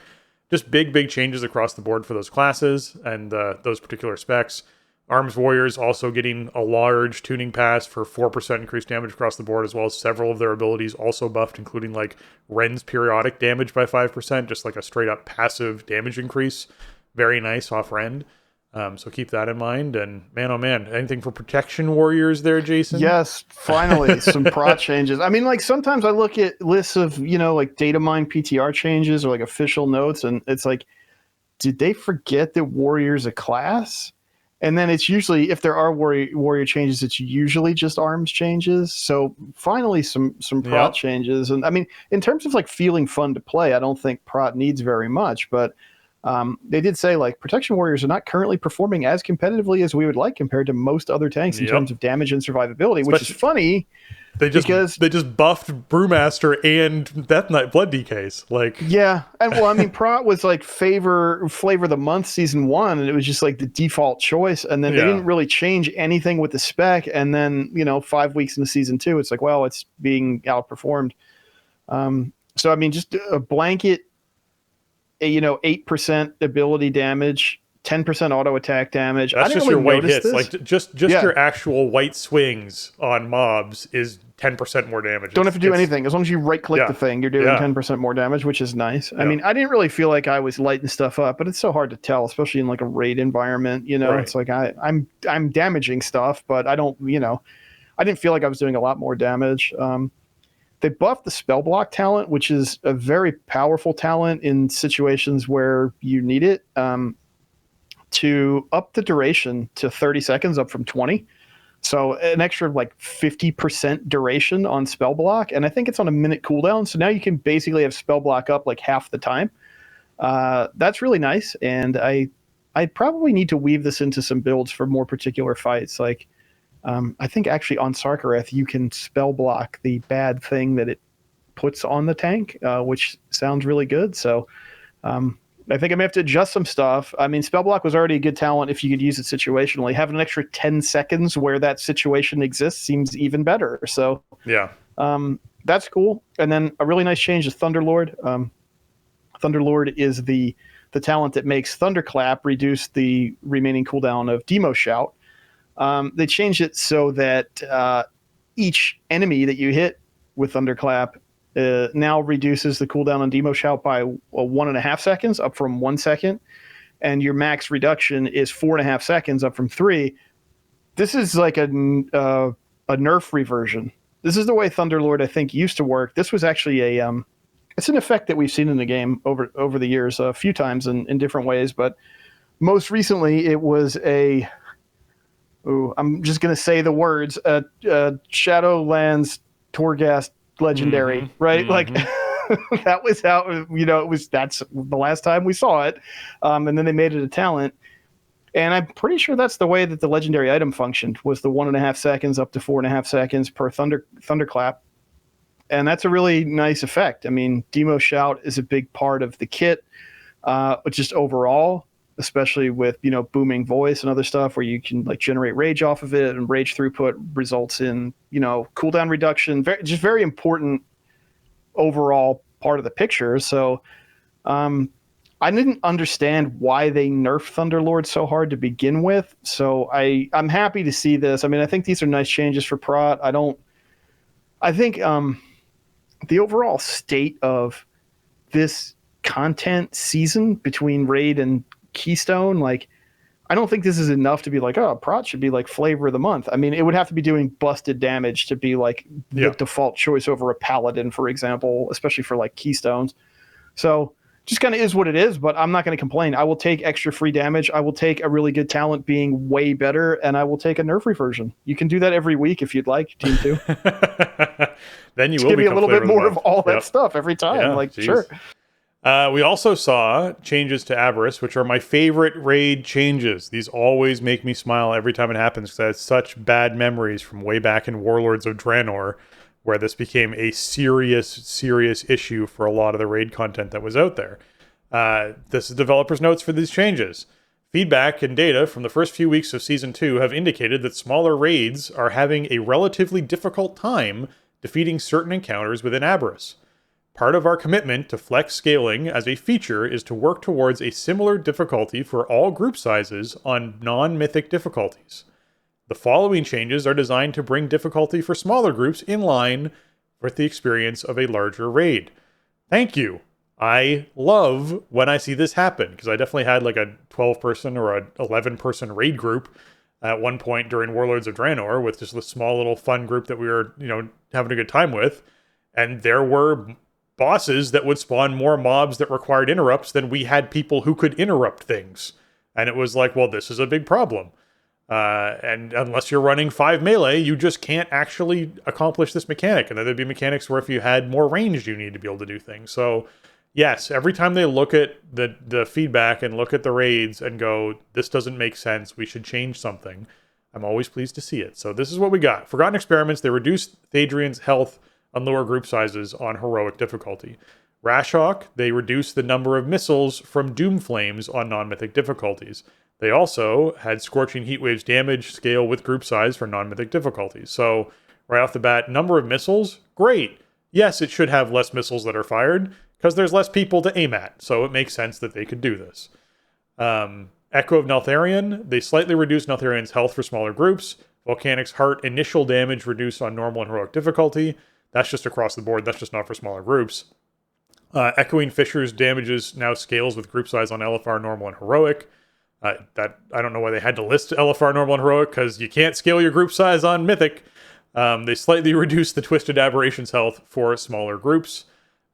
Speaker 2: just big changes across the board for those classes and those particular specs. Arms Warriors also getting a large tuning pass for 4% increased damage across the board, as well as several of their abilities also buffed, including like Ren's periodic damage by 5%, just like a straight up passive damage increase. Very nice off Ren. So keep that in mind. And man, oh man, anything for Protection Warriors there, Jason?
Speaker 3: Yes, finally, some prot changes. I mean, like sometimes I look at lists of, like data mine PTR changes or like official notes, and it's like, did they forget that Warrior's a class? And then it's usually, if there are warrior changes, it's usually just arms changes. So finally, some prot changes. And I mean, in terms of like feeling fun to play, I don't think prot needs very much, but they did say like Protection Warriors are not currently performing as competitively as we would like compared to most other tanks in terms of damage and survivability, which is funny.
Speaker 2: They just buffed Brewmaster and Death Knight Blood DKs. Like,
Speaker 3: yeah, and well, I mean, prot was like flavor of the month season 1, and it was just like the default choice, and then they didn't really change anything with the spec, and then 5 weeks into season 2, it's like, well, it's being outperformed. So I mean, just a blanket, 8% ability damage, 10% auto attack damage.
Speaker 2: That's just your white hits. Like just your actual white swings on mobs is 10% more damage.
Speaker 3: Don't have to do anything. As long as you right click the thing, you're doing 10% more damage, which is nice. I mean, I didn't really feel like I was lighting stuff up, but it's so hard to tell, especially in like a raid environment. It's like I'm damaging stuff, but I don't, I didn't feel like I was doing a lot more damage. They buffed the spell block talent, which is a very powerful talent in situations where you need it, to up the duration to 30 seconds, up from 20. So an extra like 50% duration on spell block. And I think it's on a minute cooldown. So now you can basically have spell block up like half the time. That's really nice. And I probably need to weave this into some builds for more particular fights. Like, I think actually on Sarkareth, you can spell block the bad thing that it puts on the tank, which sounds really good. So I think I may have to adjust some stuff. I mean, spell block was already a good talent if you could use it situationally. Having an extra 10 seconds where that situation exists seems even better. So
Speaker 2: yeah,
Speaker 3: that's cool. And then a really nice change is Thunderlord. Thunderlord is the talent that makes Thunderclap reduce the remaining cooldown of Demo Shout. They changed it so that each enemy that you hit with Thunderclap now reduces the cooldown on Demo Shout by 1.5 seconds, up from 1 second. And your max reduction is 4.5 seconds, up from 3. This is like a nerf reversion. This is the way Thunderlord, I think, used to work. This was actually it's an effect that we've seen in the game over the years a few times in different ways. But most recently, it was I'm just going to say the words, Shadowlands Torghast Legendary, right?
Speaker 2: Mm-hmm.
Speaker 3: Like that was how, that's the last time we saw it. And then they made it a talent. And I'm pretty sure that's the way that the legendary item functioned, was the 1.5 seconds up to 4.5 seconds per Thunderclap. And that's a really nice effect. I mean, Demo Shout is a big part of the kit, just overall, especially with, booming voice and other stuff where you can like generate rage off of it, and rage throughput results in, cooldown reduction, just very important overall part of the picture. So I didn't understand why they nerfed Thunderlord so hard to begin with. So I'm happy to see this. I mean, I think these are nice changes for prot. I think the overall state of this content season between Raid and Keystone, like, I don't think this is enough to be like, oh, prot should be like flavor of the month. I mean, it would have to be doing busted damage to be like the default choice over a paladin, for example, especially for like Keystones. So just kind of is what it is, but I'm not going to complain. I will take extra free damage. I will take a really good talent being way better, and I will take a nerf reversion. You can do that every week if you'd like, Team 2.
Speaker 2: Then you
Speaker 3: just
Speaker 2: will
Speaker 3: give me a little bit more of all that stuff every time.
Speaker 2: Yeah,
Speaker 3: like,
Speaker 2: geez.
Speaker 3: Sure.
Speaker 2: We also saw changes to Avarice, which are my favorite raid changes. These always make me smile every time it happens, because I had such bad memories from way back in Warlords of Draenor, where this became a serious issue for a lot of the raid content that was out there. This is developers' notes for these changes. Feedback and data from the first few weeks of Season 2 have indicated that smaller raids are having a relatively difficult time defeating certain encounters within Aberrus. Part of our commitment to flex scaling as a feature is to work towards a similar difficulty for all group sizes on non-mythic difficulties. The following changes are designed to bring difficulty for smaller groups in line with the experience of a larger raid. Thank you. I love when I see this happen, because I definitely had like a 12-person or a 11-person raid group at one point during Warlords of Draenor with just a small little fun group that we were, having a good time with. And there were bosses that would spawn more mobs that required interrupts than we had people who could interrupt things. And it was like, well, this is a big problem. And unless you're running 5 melee, you just can't actually accomplish this mechanic. And then there'd be mechanics where if you had more range, you need to be able to do things. So yes, every time they look at the feedback and look at the raids and go, this doesn't make sense, we should change something, I'm always pleased to see it. So this is what we got. Forgotten Experiments, they reduced Thadrian's health on lower group sizes on heroic difficulty. Rashhawk, they reduced the number of missiles from Doom Flames on non-mythic difficulties. They also had Scorching Heatwave's damage scale with group size for non-mythic difficulties. So right off the bat, number of missiles, great. Yes, it should have less missiles that are fired, because there's less people to aim at, so it makes sense that they could do this. Echo of Neltharion, they slightly reduced Neltharion's health for smaller groups. Volcanic's Heart, initial damage reduced on normal and heroic difficulty. That's just across the board, that's just not for smaller groups. Echoing Fisher's damages now scales with group size on LFR, normal, and heroic. I don't know why they had to list LFR, normal, and heroic, because you can't scale your group size on Mythic. They slightly reduced the Twisted Aberrations health for smaller groups.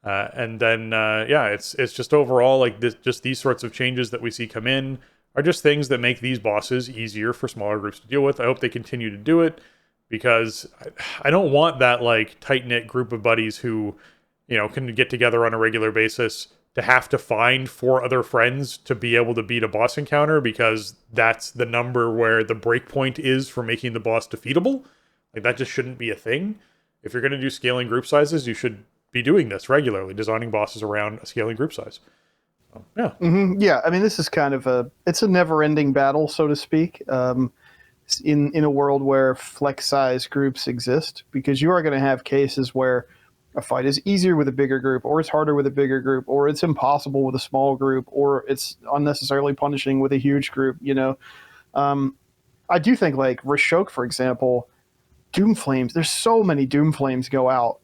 Speaker 2: And then, it's just overall, like, just these sorts of changes that we see come in are just things that make these bosses easier for smaller groups to deal with. I hope they continue to do it, because I don't want that, like, tight-knit group of buddies who, can get together on a regular basis to have to find 4 other friends to be able to beat a boss encounter, because that's the number where the breakpoint is for making the boss defeatable. Like, that just shouldn't be a thing. If you're going to do scaling group sizes, you should be doing this regularly, designing bosses around a scaling group size. So, yeah.
Speaker 3: Mm-hmm. Yeah, I mean, this is kind of it's a never-ending battle, so to speak, in a world where flex size groups exist, because you are going to have cases where a fight is easier with a bigger group, or it's harder with a bigger group, or it's impossible with a small group, or it's unnecessarily punishing with a huge group, I do think, like, Rashok, for example, Doom Flames, there's so many Doom Flames go out,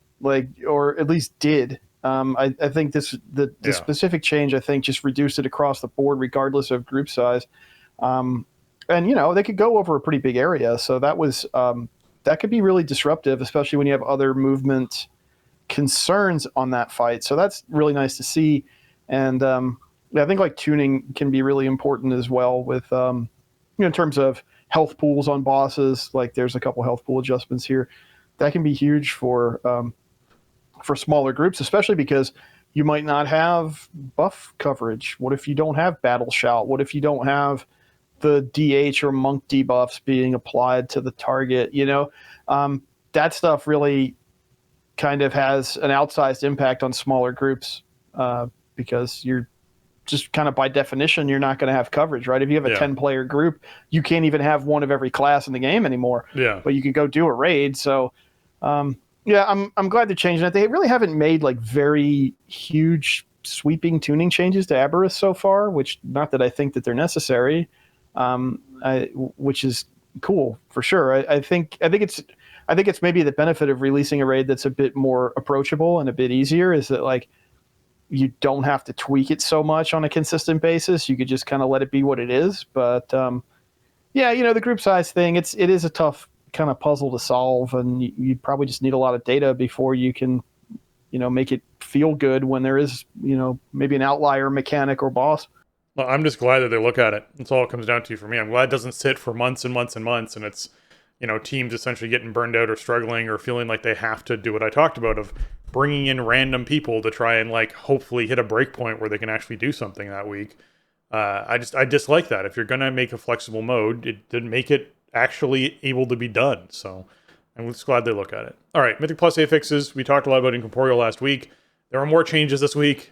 Speaker 3: or at least did. I think the specific change, I think, just reduced it across the board, regardless of group size. And they could go over a pretty big area, so that was that could be really disruptive, especially when you have other movement concerns on that fight. So that's really nice to see. And I think, like, tuning can be really important as well with in terms of health pools on bosses. Like, there's a couple health pool adjustments here that can be huge for smaller groups, especially because you might not have buff coverage. What if you don't have Battle Shout? What if you don't have the DH or Monk debuffs being applied to the target? That stuff really kind of has an outsized impact on smaller groups, because you're just kind of, by definition, you're not going to have coverage, right? If you have a 10-player group, you can't even have one of every class in the game anymore.
Speaker 2: Yeah.
Speaker 3: But you can go do a raid. So, I'm glad they're changing it. They really haven't made, like, very huge sweeping tuning changes to Aberrus so far, which, not that I think that they're necessary, which is cool for sure. I think it's maybe the benefit of releasing a raid that's a bit more approachable and a bit easier, is that, like, you don't have to tweak it so much on a consistent basis. You could just kind of let it be what it is. But the group size thing, it is a tough kind of puzzle to solve, and you probably just need a lot of data before you can, make it feel good when there is, maybe an outlier mechanic or boss.
Speaker 2: Well, I'm just glad that they look at it. That's all it comes down to for me. I'm glad it doesn't sit for months and months and months, and it's, teams essentially getting burned out or struggling or feeling like they have to do what I talked about, of bringing in random people to try and, like, hopefully hit a break point where they can actually do something that week. I dislike that. If you're going to make a flexible mode, it didn't make it actually able to be done. So I'm just glad they look at it. All right, Mythic Plus affixes. We talked a lot about Incorporeal last week. There are more changes this week.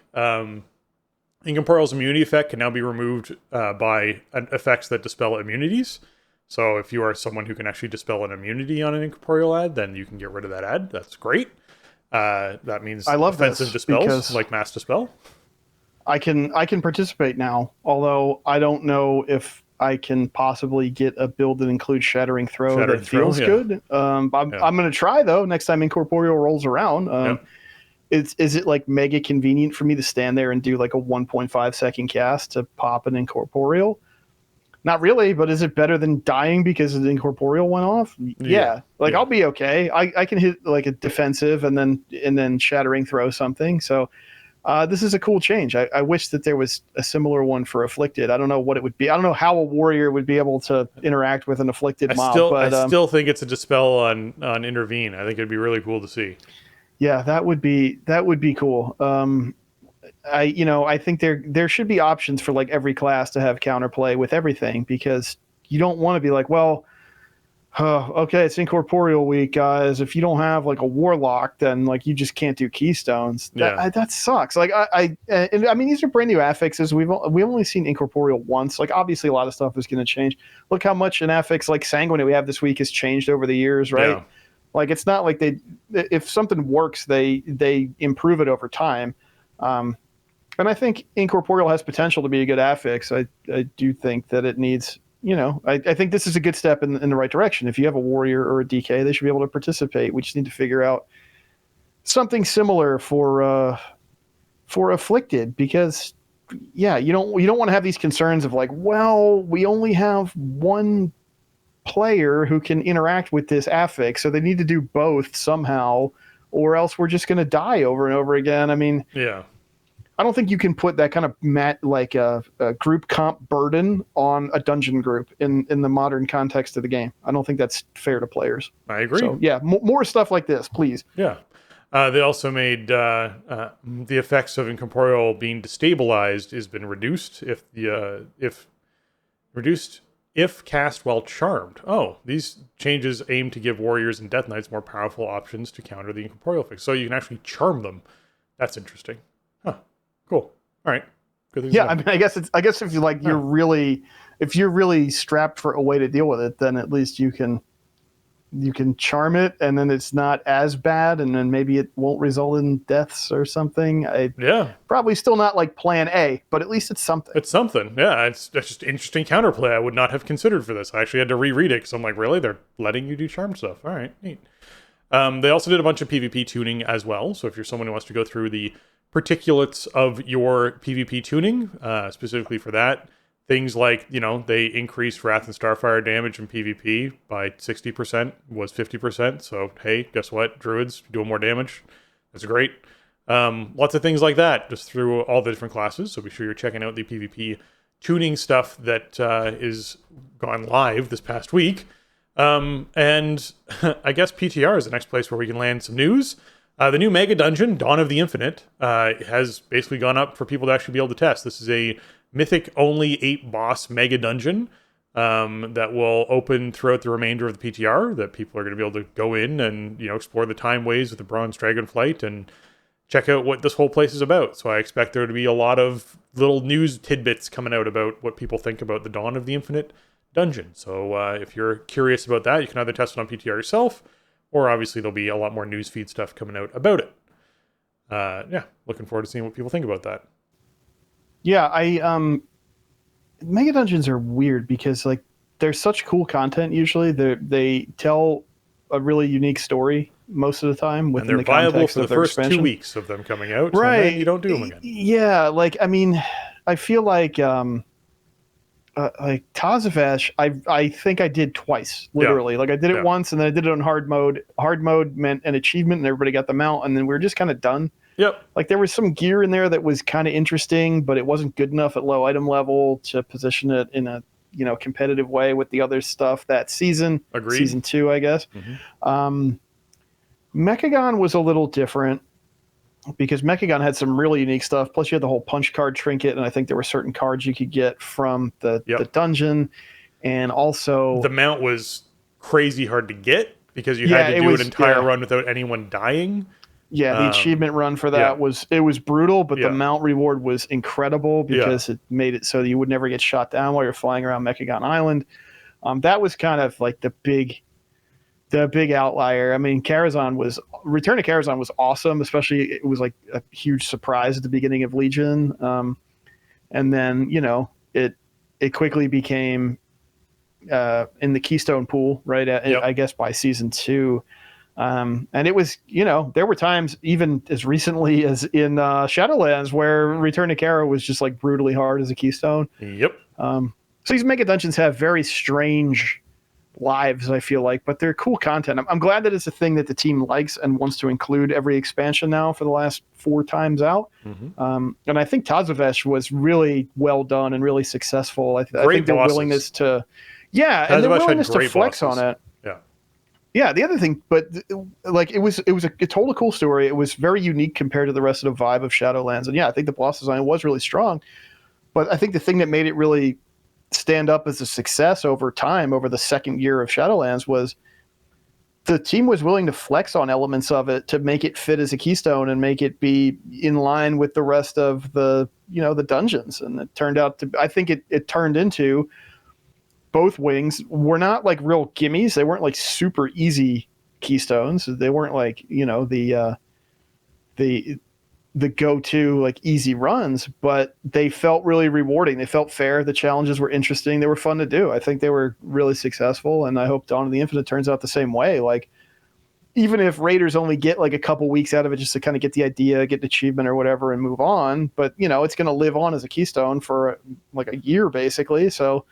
Speaker 2: Incorporeal's immunity effect can now be removed by effects that dispel immunities. So if you are someone who can actually dispel an immunity on an incorporeal ad, then you can get rid of that ad. That's great. That means
Speaker 3: I love
Speaker 2: offensive
Speaker 3: this
Speaker 2: dispels, like mass dispel.
Speaker 3: I can participate now, although I don't know if I can possibly get a build that includes Shattering Throw that feels good. I'm going to try, though, next time Incorporeal rolls around. Is it like mega convenient for me to stand there and do like a 1.5 second cast to pop an Incorporeal? Not really, but is it better than dying because the Incorporeal went off? Yeah. I'll be okay. I can hit like a defensive and then Shattering Throw something. So this is a cool change. I wish that there was a similar one for Afflicted. I don't know what it would be. I don't know how a warrior would be able to interact with an Afflicted mob.
Speaker 2: I still think it's a dispel on Intervene. I think it'd be really cool to see.
Speaker 3: Yeah, that would be cool. I think there should be options for like every class to have counterplay with everything, because you don't want to be like, well, okay, it's Incorporeal week, guys. If you don't have like a Warlock, then like you just can't do Keystones. That sucks. Like I mean, these are brand new affixes. We've only seen Incorporeal once. Like obviously a lot of stuff is going to change. Look how much an affix like Sanguine we have this week has changed over the years, right?
Speaker 2: Yeah.
Speaker 3: Like it's not like if something works, they improve it over time. And I think Incorporeal has potential to be a good affix. I do think that it needs, I think this is a good step in the right direction. If you have a warrior or a DK, they should be able to participate. We just need to figure out something similar for Afflicted, because you don't want to have these concerns of like, well, we only have one player who can interact with this affix, so they need to do both somehow, or else we're just going to die over and over again. I mean, I don't think you can put that kind of a group comp burden on a dungeon group in the modern context of the game. I don't think that's fair to players.
Speaker 2: I agree. So
Speaker 3: more stuff like this, please.
Speaker 2: They also made the effects of Incorporeal being destabilized has been reduced if cast while charmed. Oh, these changes aim to give warriors and death knights more powerful options to counter the Incorporeal effects. So you can actually charm them. That's interesting. Huh. Cool. All right. Good things.
Speaker 3: I mean, I guess if you like, if you're really strapped for a way to deal with it, then at least you can charm it, and then it's not as bad, and then maybe it won't result in deaths or something. Probably still not like plan A, but at least it's something.
Speaker 2: It's something. Yeah, it's just interesting counterplay I would not have considered for this. I actually had to reread it because I'm like, really? They're letting you do charm stuff. All right, neat. They also did a bunch of PvP tuning as well. So if you're someone who wants to go through the particulates of your PvP tuning, specifically for that, things like, they increased Wrath and Starfire damage in PvP by 60%, was 50%. So, hey, guess what? Druids doing more damage. That's great. Lots of things like that, just through all the different classes. So be sure you're checking out the PvP tuning stuff that is gone live this past week. And I guess PTR is the next place where we can land some news. The new Mega Dungeon, Dawn of the Infinite, has basically gone up for people to actually be able to test. This is a Mythic only 8-boss Mega Dungeon that will open throughout the remainder of the PTR, that people are going to be able to go in and explore the time ways of the Bronze Dragonflight and check out what this whole place is about. So I expect there to be a lot of little news tidbits coming out about what people think about the Dawn of the Infinite dungeon. So if you're curious about that, you can either test it on PTR yourself, or obviously there'll be a lot more newsfeed stuff coming out about it. Looking forward to seeing what people think about that.
Speaker 3: Yeah, Mega Dungeons are weird because like there's such cool content usually. They tell a really unique story most of the time within the context of their expansion.
Speaker 2: And they're viable for the first 2 weeks of them coming out,
Speaker 3: right?
Speaker 2: And then you don't do them again.
Speaker 3: Yeah, like I mean, I feel like Tazavesh, I think I did twice, literally. Like I did it once, and then I did it on hard mode. Hard mode meant an achievement, and everybody got the mount, and then we were just kind of done.
Speaker 2: Yep.
Speaker 3: Like there was some gear in there that was kind of interesting, but it wasn't good enough at low item level to position it in a competitive way with the other stuff that season.
Speaker 2: Agreed.
Speaker 3: Season 2, I guess. Mm-hmm. Mechagon was a little different because Mechagon had some really unique stuff. Plus, you had the whole punch card trinket, and I think there were certain cards you could get from the dungeon, and also
Speaker 2: the mount was crazy hard to get because you had to do an entire run without anyone dying.
Speaker 3: Yeah, the achievement run for that was brutal, but the mount reward was incredible because it made it so that you would never get shot down while you're flying around Mechagon Island. That was kind of like the big outlier. I mean, Return to Karazhan was awesome, especially it was like a huge surprise at the beginning of Legion. And then, it quickly became in the Keystone pool, right? I guess by season 2. And it was, there were times even as recently as in Shadowlands where Return to Kara was just like brutally hard as a Keystone.
Speaker 2: Yep.
Speaker 3: So these mega dungeons have very strange lives, I feel like, but they're cool content. I'm glad that it's a thing that the team likes and wants to include every expansion now for the last 4 times out. And I think Tazavesh was really well done and really successful. I think their willingness to, and their willingness to flex on it. Yeah, the other thing, but like it told a cool story. It was very unique compared to the rest of the vibe of Shadowlands. And I think the boss design was really strong. But I think the thing that made it really stand up as a success over time, over the second year of Shadowlands, was the team was willing to flex on elements of it to make it fit as a Keystone and make it be in line with the rest of the dungeons. And it turned out to, I think it turned into, both wings were not like real gimmies. They weren't like super easy Keystones. They weren't like, the go-to like easy runs, but they felt really rewarding. They felt fair. The challenges were interesting. They were fun to do. I think they were really successful, and I hope Dawn of the Infinite turns out the same way. Like, even if Raiders only get like a couple weeks out of it just to kind of get the idea, get an achievement or whatever and move on, but it's going to live on as a Keystone for like a year basically. So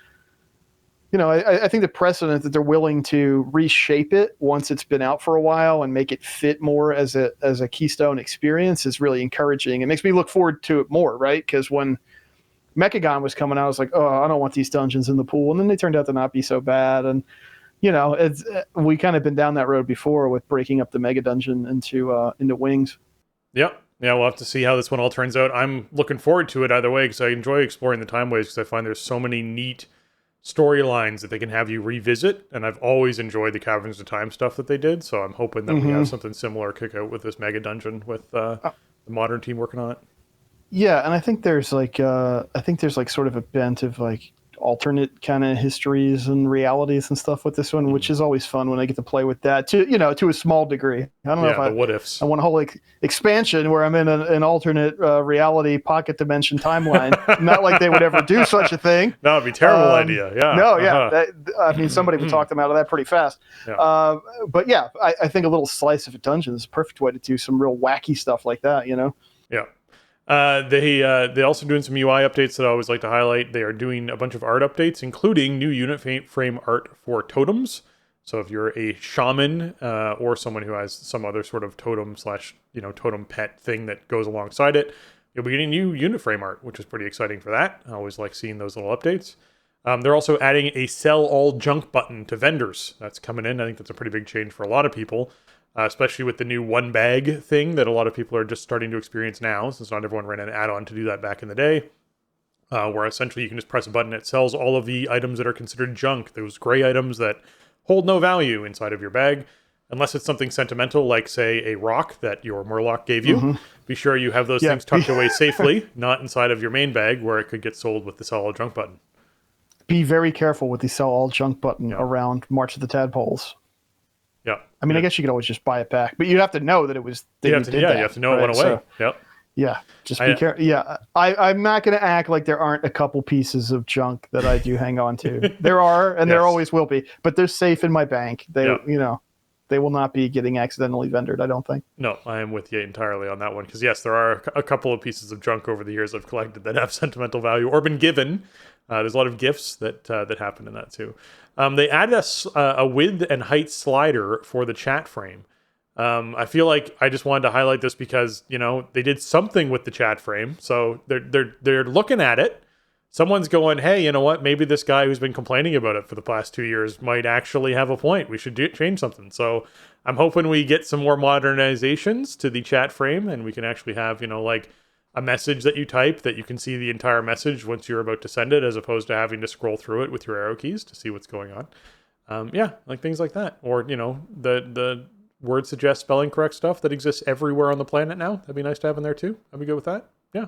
Speaker 3: I think the precedent that they're willing to reshape it once it's been out for a while and make it fit more as a Keystone experience is really encouraging. It makes me look forward to it more, right? Because when Mechagon was coming out, I was like, oh, I don't want these dungeons in the pool. And then they turned out to not be so bad. And, we kind of been down that road before with breaking up the Mega Dungeon into wings.
Speaker 2: Yep. Yeah, we'll have to see how this one all turns out. I'm looking forward to it either way because I enjoy exploring the time waves because I find there's so many neat storylines that they can have you revisit, and I've always enjoyed the Caverns of Time stuff that they did, so I'm hoping that we have something similar kick out with this mega dungeon with the modern team working on it. Yeah,
Speaker 3: and I think there's like sort of a bent of like alternate kind of histories and realities and stuff with this one, which is always fun when I get to play with that to a small degree. I don't know if
Speaker 2: the what ifs.
Speaker 3: I want a whole like expansion where I'm in an alternate reality pocket dimension timeline. Not like they would ever do such a thing.
Speaker 2: That would be a terrible idea. Yeah.
Speaker 3: No, yeah. Somebody would talk them out of that pretty fast. Yeah. But yeah, I think a little slice of a dungeon is a perfect way to do some real wacky stuff like that.
Speaker 2: Yeah. They also doing some UI updates that I always like to highlight. They are doing a bunch of art updates, including new unit frame art for totems. So if you're a shaman or someone who has some other sort of totem / totem pet thing that goes alongside it, you'll be getting new unit frame art, which is pretty exciting for that. I always like seeing those little updates. They're also adding a sell all junk button to vendors. That's coming in. I think that's a pretty big change for a lot of people. Especially with the new one bag thing that a lot of people are just starting to experience now, since not everyone ran an add-on to do that back in the day, where essentially you can just press a button, it sells all of the items that are considered junk, those gray items that hold no value inside of your bag, unless it's something sentimental, like, say, a rock that your Murloc gave you. Be sure you have those things tucked away safely, not inside of your main bag, where it could get sold with the sell all junk button.
Speaker 3: Be very careful with the sell all junk button around March of the Tadpoles.
Speaker 2: Yeah.
Speaker 3: I mean, I guess you could always just buy it back, but you'd have to know that it was.
Speaker 2: You have to know it went away. So,
Speaker 3: yep. Yeah. Just be careful. Yeah. I'm not going to act like there aren't a couple pieces of junk that I do hang on to. There are, and there always will be, but they're safe in my bank. They will not be getting accidentally vendored, I don't think. No,
Speaker 2: I am with you entirely on that one. Because yes, there are a couple of pieces of junk over the years I've collected that have sentimental value or been given. There's a lot of gifts that happen in that too. They added a width and height slider for the chat frame. I feel like I just wanted to highlight this because they did something with the chat frame, so they're looking at it. Someone's going, hey, you know what? Maybe this guy who's been complaining about it for the past 2 years might actually have a point. We should change something. So I'm hoping we get some more modernizations to the chat frame, and we can actually have like a message that you type that you can see the entire message once you're about to send it, as opposed to having to scroll through it with your arrow keys to see what's going on. Like things like that. Or, the word suggest spelling correct stuff that exists everywhere on the planet now. That'd be nice to have in there too. I'd be good with that. Yeah.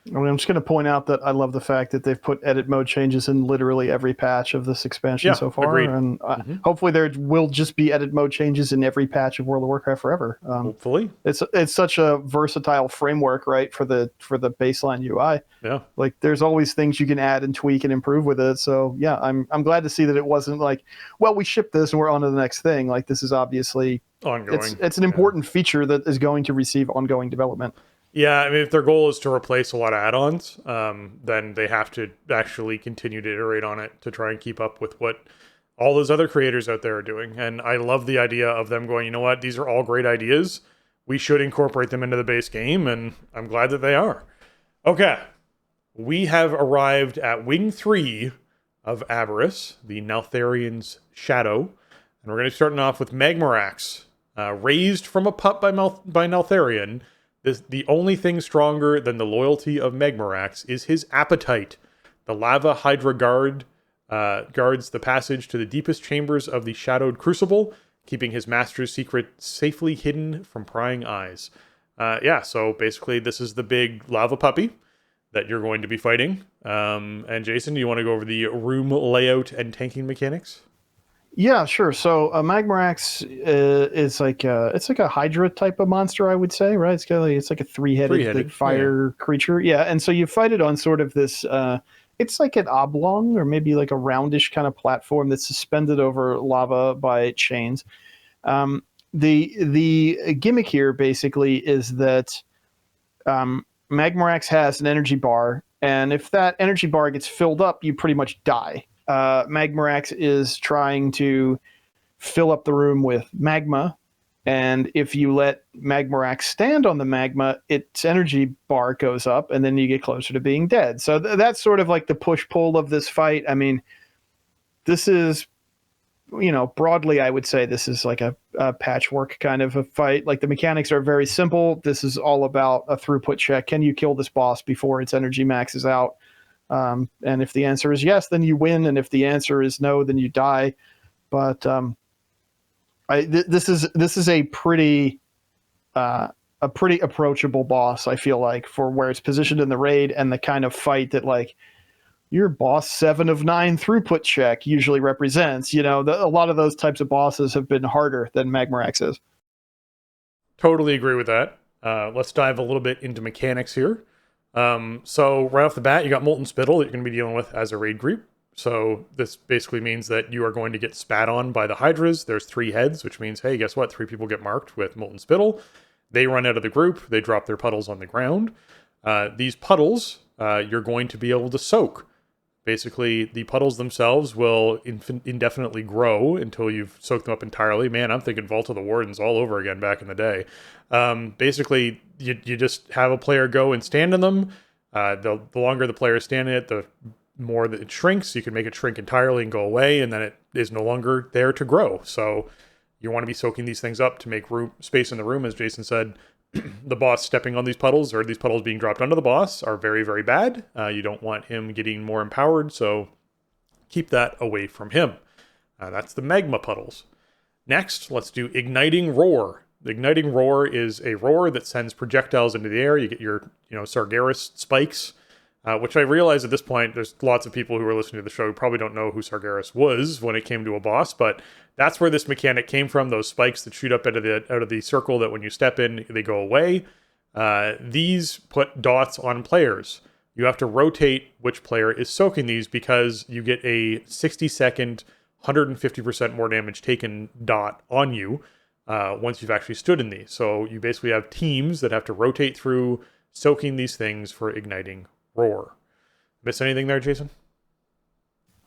Speaker 3: I mean, I'm just going to point out that I love the fact that they've put edit mode changes in literally every patch of this expansion so far.
Speaker 2: Agreed.
Speaker 3: And hopefully there will just be edit mode changes in every patch of World of Warcraft forever.
Speaker 2: Hopefully.
Speaker 3: It's such a versatile framework, right, for the baseline UI.
Speaker 2: Yeah.
Speaker 3: Like there's always things you can add and tweak and improve with it. So yeah, I'm glad to see that it wasn't like, well, we shipped this and we're on to the next thing. Like this is obviously
Speaker 2: ongoing.
Speaker 3: It's an important feature that is going to receive ongoing development.
Speaker 2: Yeah, I mean, if their goal is to replace a lot of add-ons, then they have to actually continue to iterate on it to try and keep up with what all those other creators out there are doing. And I love the idea of them going, you know what, these are all great ideas. We should incorporate them into the base game, and I'm glad that they are. Okay, we have arrived at Wing 3 of Avarice, the Neltharion's Shadow. And we're going to be starting off with Magmarax, raised from a pup by Neltharion. The only thing stronger than the loyalty of Magmarax is his appetite. The lava hydra guards the passage to the deepest chambers of the shadowed crucible, keeping his master's secret safely hidden from prying eyes. So basically this is the big lava puppy that you're going to be fighting. And Jason, do you want to go over the room layout and tanking mechanics?
Speaker 3: Yeah, sure. So Magmarax is like it's like a Hydra type of monster, I would say, right? It's like a three-headed fire creature. Yeah, and so you fight it on sort of this. It's like an oblong or maybe like a roundish kind of platform that's suspended over lava by chains. The gimmick here basically is that Magmarax has an energy bar, and if that energy bar gets filled up, you pretty much die. Magmarax is trying to fill up the room with magma, and if you let Magmarax stand on the magma, its energy bar goes up, and then you get closer to being dead. So that's sort of like the push-pull of this fight. I mean, this is, broadly, I would say this is like a patchwork kind of a fight. Like the mechanics are very simple. This is all about a throughput check. Can you kill this boss before its energy maxes out? And if the answer is yes, then you win. And if the answer is no, then you die. But this is a pretty approachable boss, I feel like, for where it's positioned in the raid and the kind of fight that like your boss 7 of 9 throughput check usually represents. A lot of those types of bosses have been harder than Magmarax is.
Speaker 2: Totally agree with that. Let's dive a little bit into mechanics here. So right off the bat, you got Molten Spittle that you're going to be dealing with as a raid group. So this basically means that you are going to get spat on by the Hydras. There's 3 heads, which means, hey, guess what? 3 people get marked with Molten Spittle. They run out of the group. They drop their puddles on the ground. These puddles, you're going to be able to soak. Basically, the puddles themselves will indefinitely grow until you've soaked them up entirely. Man, I'm thinking Vault of the Wardens all over again back in the day. Basically, you just have a player go and stand in them. The longer the player is standing in it, the more that it shrinks. You can make it shrink entirely and go away, and then it is no longer there to grow. So you want to be soaking these things up to make space in the room. As Jason said, the boss stepping on these puddles or these puddles being dropped onto the boss are very, very bad. You don't want him getting more empowered, so keep that away from him. That's the magma puddles. Next, let's do Igniting Roar. The Igniting Roar is a roar that sends projectiles into the air. You get your, Sargeras spikes, which I realize at this point, there's lots of people who are listening to the show who probably don't know who Sargeras was when it came to a boss, but that's where this mechanic came from. Those spikes that shoot up out of the circle that when you step in, they go away. These put dots on players. You have to rotate which player is soaking these because you get a 60-second, 150% more damage taken dot on you once you've actually stood in these. So you basically have teams that have to rotate through soaking these things for Igniting Roar. Miss anything there, Jason?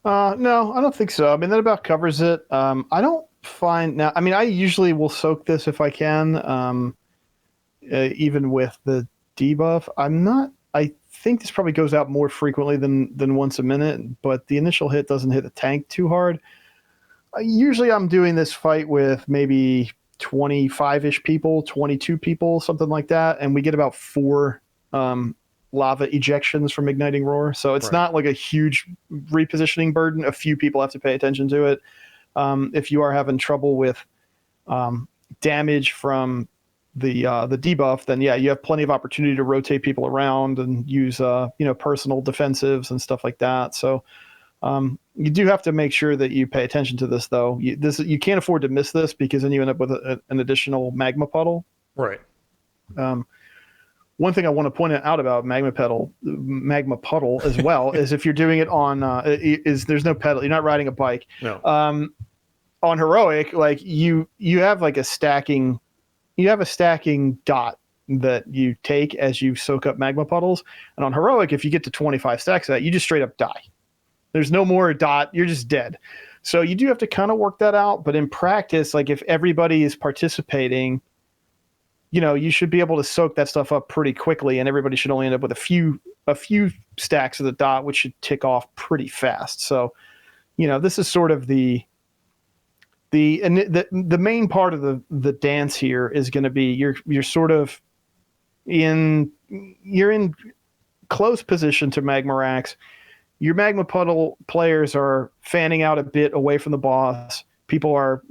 Speaker 3: No, I don't think so. I mean, that about covers it. I don't find now. I mean, I usually will soak this if I can, even with the debuff. I think this probably goes out more frequently than once a minute, but the initial hit doesn't hit the tank too hard. Usually, I'm doing this fight with maybe 25-ish people, 22 people, something like that, and we get about 4 lava ejections from Igniting Roar. So it's not like a huge repositioning burden. A few people have to pay attention to it. If you are having trouble with damage from the debuff, then yeah, you have plenty of opportunity to rotate people around and use personal defensives and stuff like that. So you do have to make sure that you pay attention to this, though. You can't afford to miss this, because then you end up with an additional magma puddle.
Speaker 2: Right.
Speaker 3: One thing I want to point out about magma puddle as well is if you're doing it on there's no pedal. You're not riding a bike.
Speaker 2: No.
Speaker 3: On heroic, like you have like a stacking dot that you take as you soak up magma puddles. And on heroic, if you get to 25 stacks of that, you just straight up die. There's no more dot. You're just dead. So you do have to kind of work that out. But in practice, like if everybody is participating, you should be able to soak that stuff up pretty quickly, and everybody should only end up with a few stacks of the dot, which should tick off pretty fast. So, this is sort of the main part of the dance here is going to be you're sort of in close position to Magmarax. Your magma puddle players are fanning out a bit away from the boss. People are,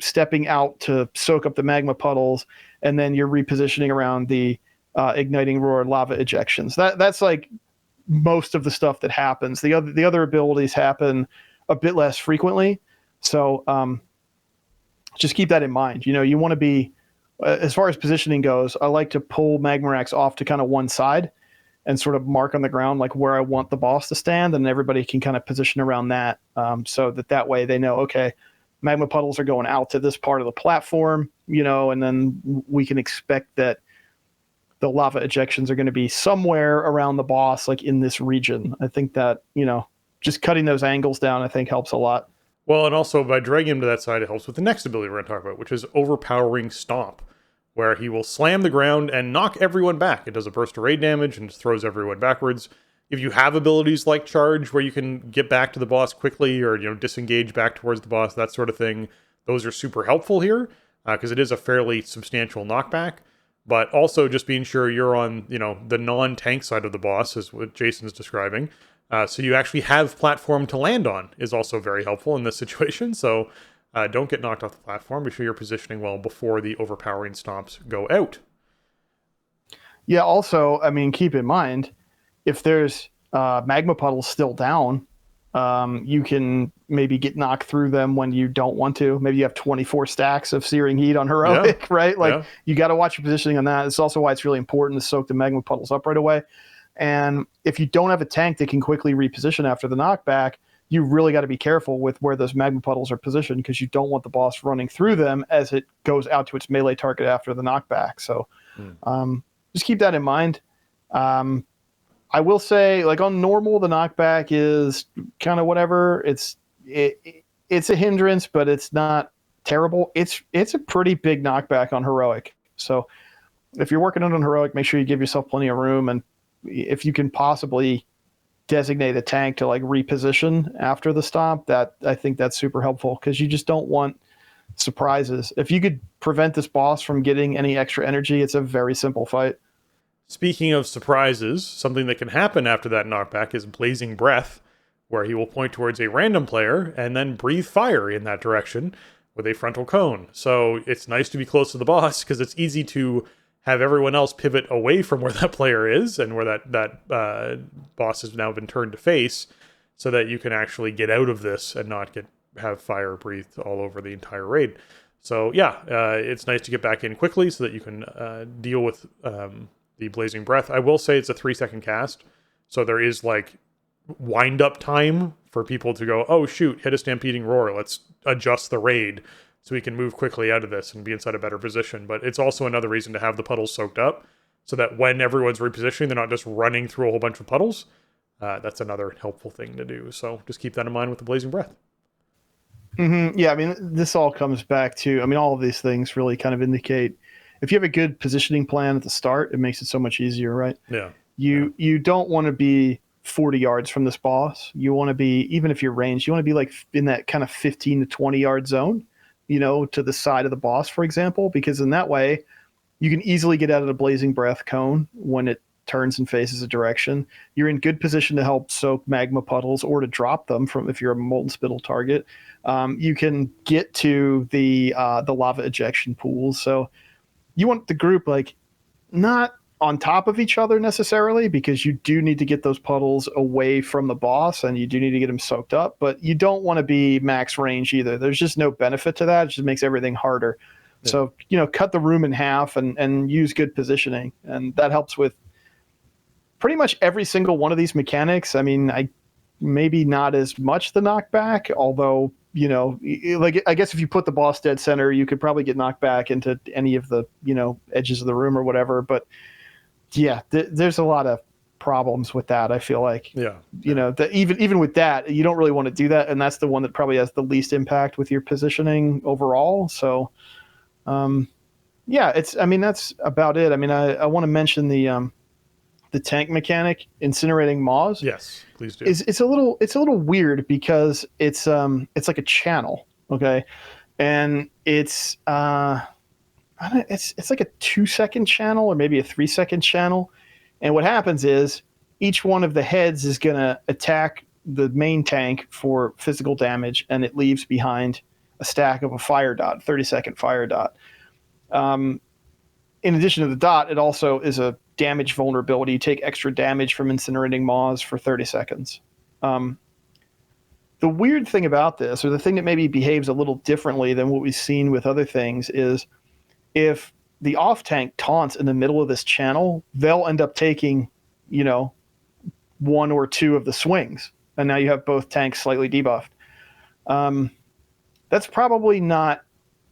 Speaker 3: stepping out to soak up the magma puddles, and then you're repositioning around the igniting roar lava ejections. That's like most of the stuff that happens. The other abilities happen a bit less frequently. So just keep that in mind. You want to be, as far as positioning goes, I like to pull Magmarax off to kind of one side and sort of mark on the ground like where I want the boss to stand, and everybody can kind of position around that, so that way they know, okay, magma puddles are going out to this part of the platform, and then we can expect that the lava ejections are going to be somewhere around the boss, like in this region. I think that, just cutting those angles down, I think helps a lot.
Speaker 2: Well, and also by dragging him to that side, it helps with the next ability we're going to talk about, which is Overpowering Stomp, where he will slam the ground and knock everyone back. It does a burst of raid damage and just throws everyone backwards. If you have abilities like Charge, where you can get back to the boss quickly, or disengage back towards the boss, that sort of thing, those are super helpful here, because it is a fairly substantial knockback. But also just being sure you're on the non-tank side of the boss, is what Jason's describing. So you actually have platform to land on is also very helpful in this situation. So don't get knocked off the platform. Be sure you're positioning well before the overpowering stomps go out.
Speaker 3: Yeah, also, keep in mind, if there's magma puddles still down, you can maybe get knocked through them when you don't want to. Maybe you have 24 stacks of Searing Heat on heroic, right? You got to watch your positioning on that. It's also why it's really important to soak the magma puddles up right away. And if you don't have a tank that can quickly reposition after the knockback, you really got to be careful with where those magma puddles are positioned, because you don't want the boss running through them as it goes out to its melee target after the knockback. So just keep that in mind. I will say, like on normal, the knockback is kind of whatever. It's a hindrance, but it's not terrible. It's a pretty big knockback on heroic. So if you're working on heroic, make sure you give yourself plenty of room, and if you can possibly designate a tank to like reposition after the stomp, that I think that's super helpful, because you just don't want surprises. If you could prevent this boss from getting any extra energy, it's a very simple fight.
Speaker 2: Speaking of surprises, something that can happen after that knockback is Blazing Breath, where he will point towards a random player and then breathe fire in that direction with a frontal cone. So it's nice to be close to the boss, because it's easy to have everyone else pivot away from where that player is and where that boss has now been turned to face, so that you can actually get out of this and not have fire breathed all over the entire raid. So yeah, it's nice to get back in quickly so that you can deal with the Blazing Breath. I will say it's a 3-second cast, so there is like wind up time for people to go, oh shoot, hit a Stampeding Roar, let's adjust the raid so we can move quickly out of this and be inside a better position. But it's also another reason to have the puddles soaked up, so that when everyone's repositioning, they're not just running through a whole bunch of puddles. That's another helpful thing to do. So just keep that in mind with the Blazing Breath.
Speaker 3: Mm-hmm. Yeah, this all comes back to, all of these things really kind of indicate, if you have a good positioning plan at the start, it makes it so much easier, right?
Speaker 2: Yeah.
Speaker 3: You don't want to be 40 yards from this boss. You want to be, even if you're ranged, you want to be like in that kind of 15 to 20 yard zone, to the side of the boss, for example, because in that way you can easily get out of the Blazing Breath cone when it turns and faces a direction. You're in good position to help soak magma puddles or to drop them from if you're a molten spittle target. You can get to the lava ejection pools. So you want the group like not on top of each other necessarily, because you do need to get those puddles away from the boss and you do need to get them soaked up, but you don't want to be max range either. There's just no benefit to that. It just makes everything harder. Yeah. So, cut the room in half and use good positioning. And that helps with pretty much every single one of these mechanics. I mean, maybe not as much the knockback, although, like I guess if you put the boss dead center, you could probably get knocked back into any of the, edges of the room or whatever. But yeah, there's a lot of problems with that. I feel like, even with that, you don't really want to do that. And that's the one that probably has the least impact with your positioning overall. So, that's about it. I mean, I want to mention the tank mechanic, incinerating maws.
Speaker 2: Yes, please do.
Speaker 3: It's a little weird because it's like a channel. Okay. And it's like a 2-second channel or maybe a 3-second channel. And what happens is each one of the heads is going to attack the main tank for physical damage, and it leaves behind a stack of a fire dot, 30-second fire dot. In addition to the dot, it also is a damage vulnerability. You take extra damage from incinerating maws for 30 seconds. The weird thing about this, or the thing that maybe behaves a little differently than what we've seen with other things, is if the off tank taunts in the middle of this channel, they'll end up taking, 1 or 2 of the swings. And now you have both tanks slightly debuffed. That's probably not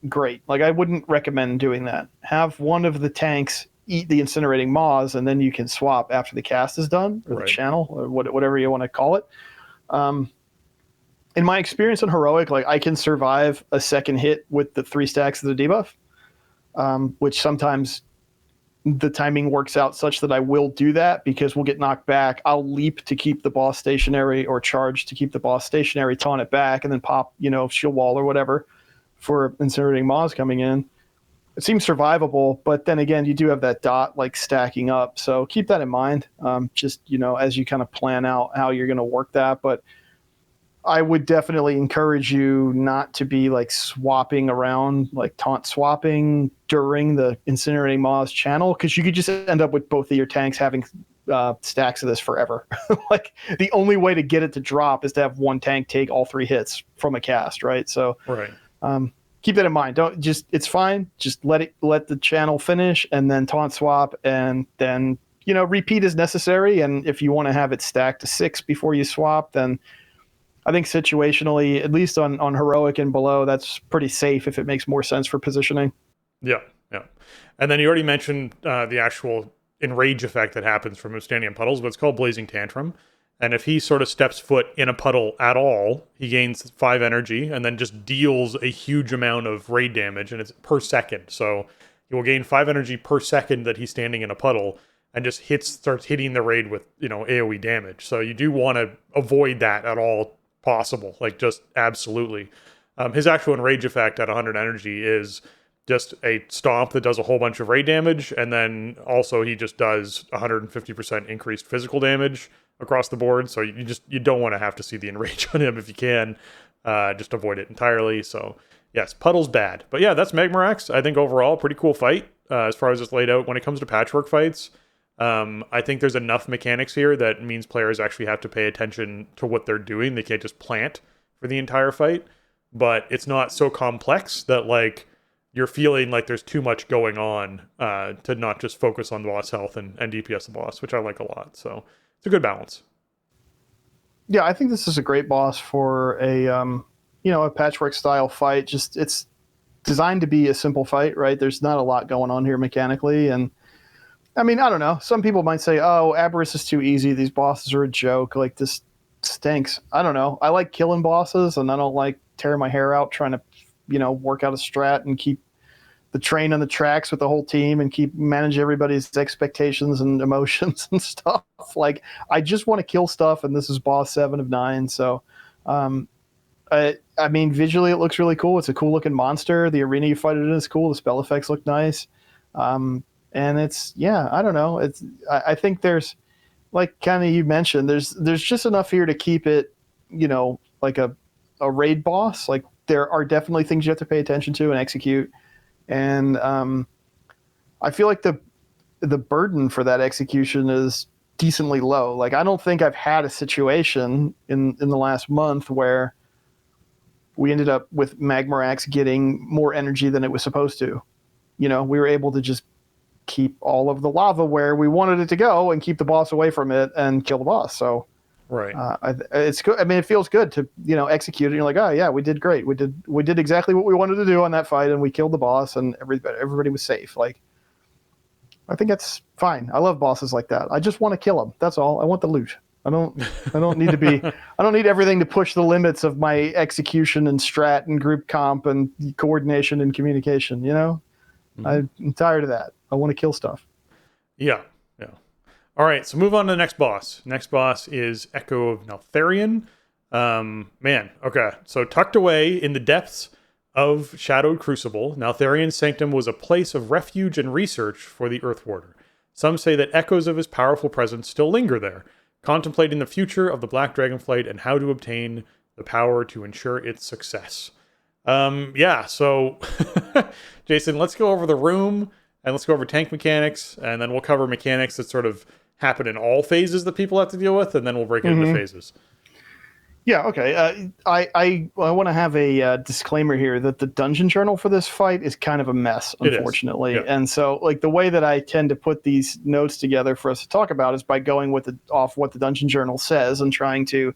Speaker 3: great. Like, I wouldn't recommend doing that. Have one of the tanks eat the incinerating maws, and then you can swap after the cast is done, or the channel, or whatever you want to call it. In my experience in Heroic, like, I can survive a second hit with the 3 stacks of the debuff. Which sometimes the timing works out such that I will do that because we'll get knocked back. I'll leap to keep the boss stationary or charge to keep the boss stationary, taunt it back, and then pop, shield wall or whatever for incinerating maws coming in. It seems survivable, but then again, you do have that dot like stacking up. So keep that in mind, just, as you kind of plan out how you're going to work that. But I would definitely encourage you not to be like swapping around, like taunt swapping during the incinerating maws channel, because you could just end up with both of your tanks having stacks of this forever. Like, the only way to get it to drop is to have one tank take all 3 hits from a cast, right? So keep that in mind. It's fine. Just let the channel finish and then taunt swap, and then, repeat as necessary. And if you want to have it stacked to 6 before you swap, then I think situationally, at least on Heroic and below, that's pretty safe if it makes more sense for positioning.
Speaker 2: Yeah. And then you already mentioned the actual enrage effect that happens from him standing in puddles, but it's called Blazing Tantrum. And if he sort of steps foot in a puddle at all, he gains 5 energy and then just deals a huge amount of raid damage, and it's per second. So he will gain 5 energy per second that he's standing in a puddle, and just starts hitting the raid with, AoE damage. So you do want to avoid that at all possible, like, just absolutely. His actual enrage effect at 100 energy is just a stomp that does a whole bunch of raid damage, and then also he just does 150% increased physical damage across the board. So you don't want to have to see the enrage on him if you can. Just avoid it entirely. So yes, puddle's bad, but yeah, that's Magmarax. I think overall pretty cool fight as far as it's laid out. When it comes to patchwork fights, I think there's enough mechanics here that means players actually have to pay attention to what they're doing. They can't just plant for the entire fight, but it's not so complex that, like, you're feeling like there's too much going on to not just focus on the boss health and DPS the boss, which I like a lot. So it's a good balance.
Speaker 3: Yeah, I think this is a great boss for a patchwork style fight. Just, it's designed to be a simple fight, right? There's not a lot going on here mechanically, and I mean, I don't know. Some people might say, oh, Aberrus is too easy. These bosses are a joke. Like, this stinks. I don't know. I like killing bosses, and I don't like tearing my hair out trying to, work out a strat and keep the train on the tracks with the whole team and keep manage everybody's expectations and emotions and stuff. Like, I just want to kill stuff, and this is boss 7 of 9. So, I mean, visually it looks really cool. It's a cool looking monster. The arena you fight it in is cool. The spell effects look nice. And I don't know. I think there's, like kind of you mentioned, there's just enough here to keep it, like a raid boss. Like there are definitely things you have to pay attention to and execute. And I feel like the burden for that execution is decently low. Like I don't think I've had a situation in the last month where we ended up with Magmorax getting more energy than it was supposed to. We were able to just keep all of the lava where we wanted it to go and keep the boss away from it and kill the boss. So
Speaker 2: Right.
Speaker 3: it's good. I mean, it feels good to execute it. You're like, oh yeah, we did great. We did exactly what we wanted to do on that fight, and we killed the boss, and everybody was safe. Like, I think that's fine. I love bosses like that. I just want to kill them. That's all. I want the loot. I don't need to be. I don't need everything to push the limits of my execution and strat and group comp and coordination and communication. Mm-hmm. I'm tired of that. I want to kill stuff.
Speaker 2: Yeah. All right, so move on to the next boss. Next boss is Echo of Neltharion. Okay. So tucked away in the depths of Shadowed Crucible, Neltharion's sanctum was a place of refuge and research for the Earthwarder. Some say that echoes of his powerful presence still linger there, contemplating the future of the Black Dragonflight and how to obtain the power to ensure its success. So Jason, let's go over the room and let's go over tank mechanics, and then we'll cover mechanics that sort of happen in all phases that people have to deal with, and then we'll break it into phases.
Speaker 3: Yeah, okay. I want to have a disclaimer here that the dungeon journal for this fight is kind of a mess, unfortunately. And so, like, the way that I tend to put these notes together for us to talk about is by going off what the dungeon journal says and trying to,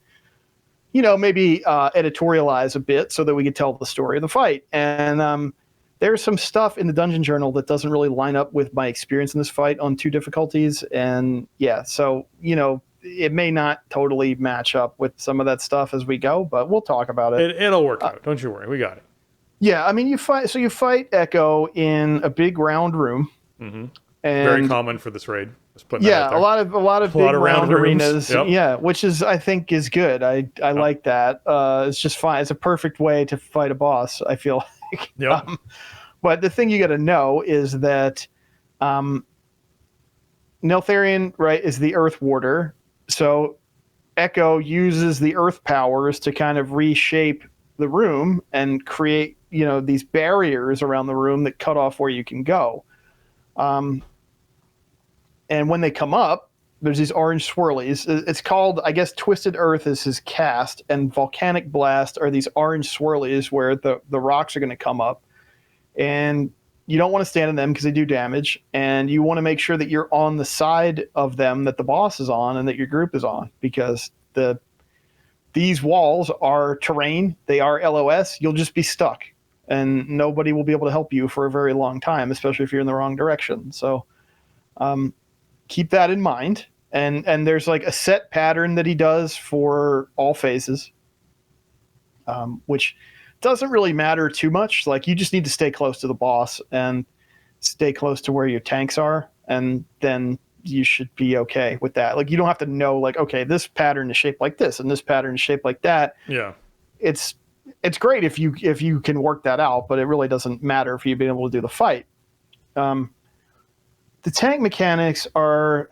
Speaker 3: maybe editorialize a bit so that we can tell the story of the fight. And there's some stuff in the dungeon journal that doesn't really line up with my experience in this fight on 2 difficulties. And yeah, so, it may not totally match up with some of that stuff as we go, but we'll talk about it.
Speaker 2: It'll work out. Don't you worry. We got it.
Speaker 3: Yeah, I mean, you fight Echo in a big round room.
Speaker 2: Mm-hmm. And very common for this raid.
Speaker 3: Yeah, a lot of big round arenas. Yep. Yeah, which I think is good. I like that. It's just fine. It's a perfect way to fight a boss, I feel like.
Speaker 2: Yep.
Speaker 3: But the thing you got to know is that Neltharion, right, is the Earth Warder. So Echo uses the earth powers to kind of reshape the room and create, these barriers around the room that cut off where you can go. And when they come up, there's these orange swirlies. It's called, I guess, Twisted Earth is his cast, and Volcanic Blast are these orange swirlies where the rocks are going to come up. And you don't want to stand in them because they do damage, and you want to make sure that you're on the side of them that the boss is on and that your group is on, because these walls are terrain. They are LOS. You'll just be stuck, and nobody will be able to help you for a very long time, especially if you're in the wrong direction. So keep that in mind. And there's like a set pattern that he does for all phases, which doesn't really matter too much. Like, you just need to stay close to the boss and stay close to where your tanks are, and then you should be okay with that. Like, you don't have to know, like, okay, this pattern is shaped like this and this pattern is shaped like that.
Speaker 2: Yeah.
Speaker 3: It's great if you can work that out, but it really doesn't matter if you've been able to do the fight. The tank mechanics are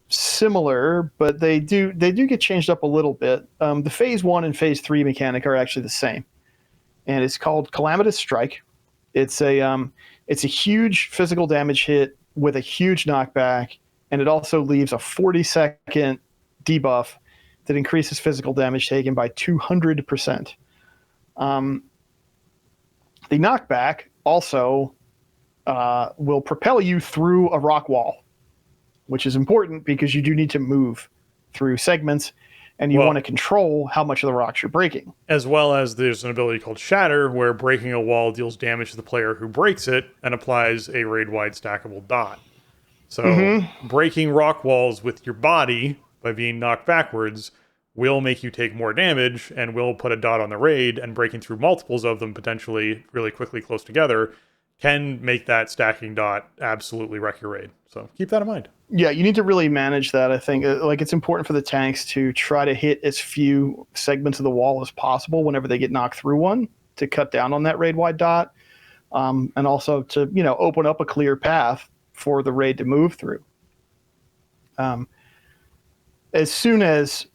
Speaker 3: similar, but they do get changed up a little bit. The phase 1 and phase 3 mechanic are actually the same. And it's called Calamitous Strike. It's a huge physical damage hit with a huge knockback, and it also leaves a 40-second debuff that increases physical damage taken by 200%. The knockback also will propel you through a rock wall, which is important because you do need to move through segments, and you want to control how much of the rocks you're breaking.
Speaker 2: As well as there's an ability called Shatter, where breaking a wall deals damage to the player who breaks it and applies a raid-wide stackable dot. So breaking rock walls with your body by being knocked backwards will make you take more damage and will put a dot on the raid, and breaking through multiples of them potentially really quickly close together can make that stacking dot absolutely wreck your raid. So keep that in mind.
Speaker 3: Yeah, you need to really manage that, I think. Like, it's important for the tanks to try to hit as few segments of the wall as possible whenever they get knocked through one, to cut down on that raid-wide dot, and also to, open up a clear path for the raid to move through. As soon as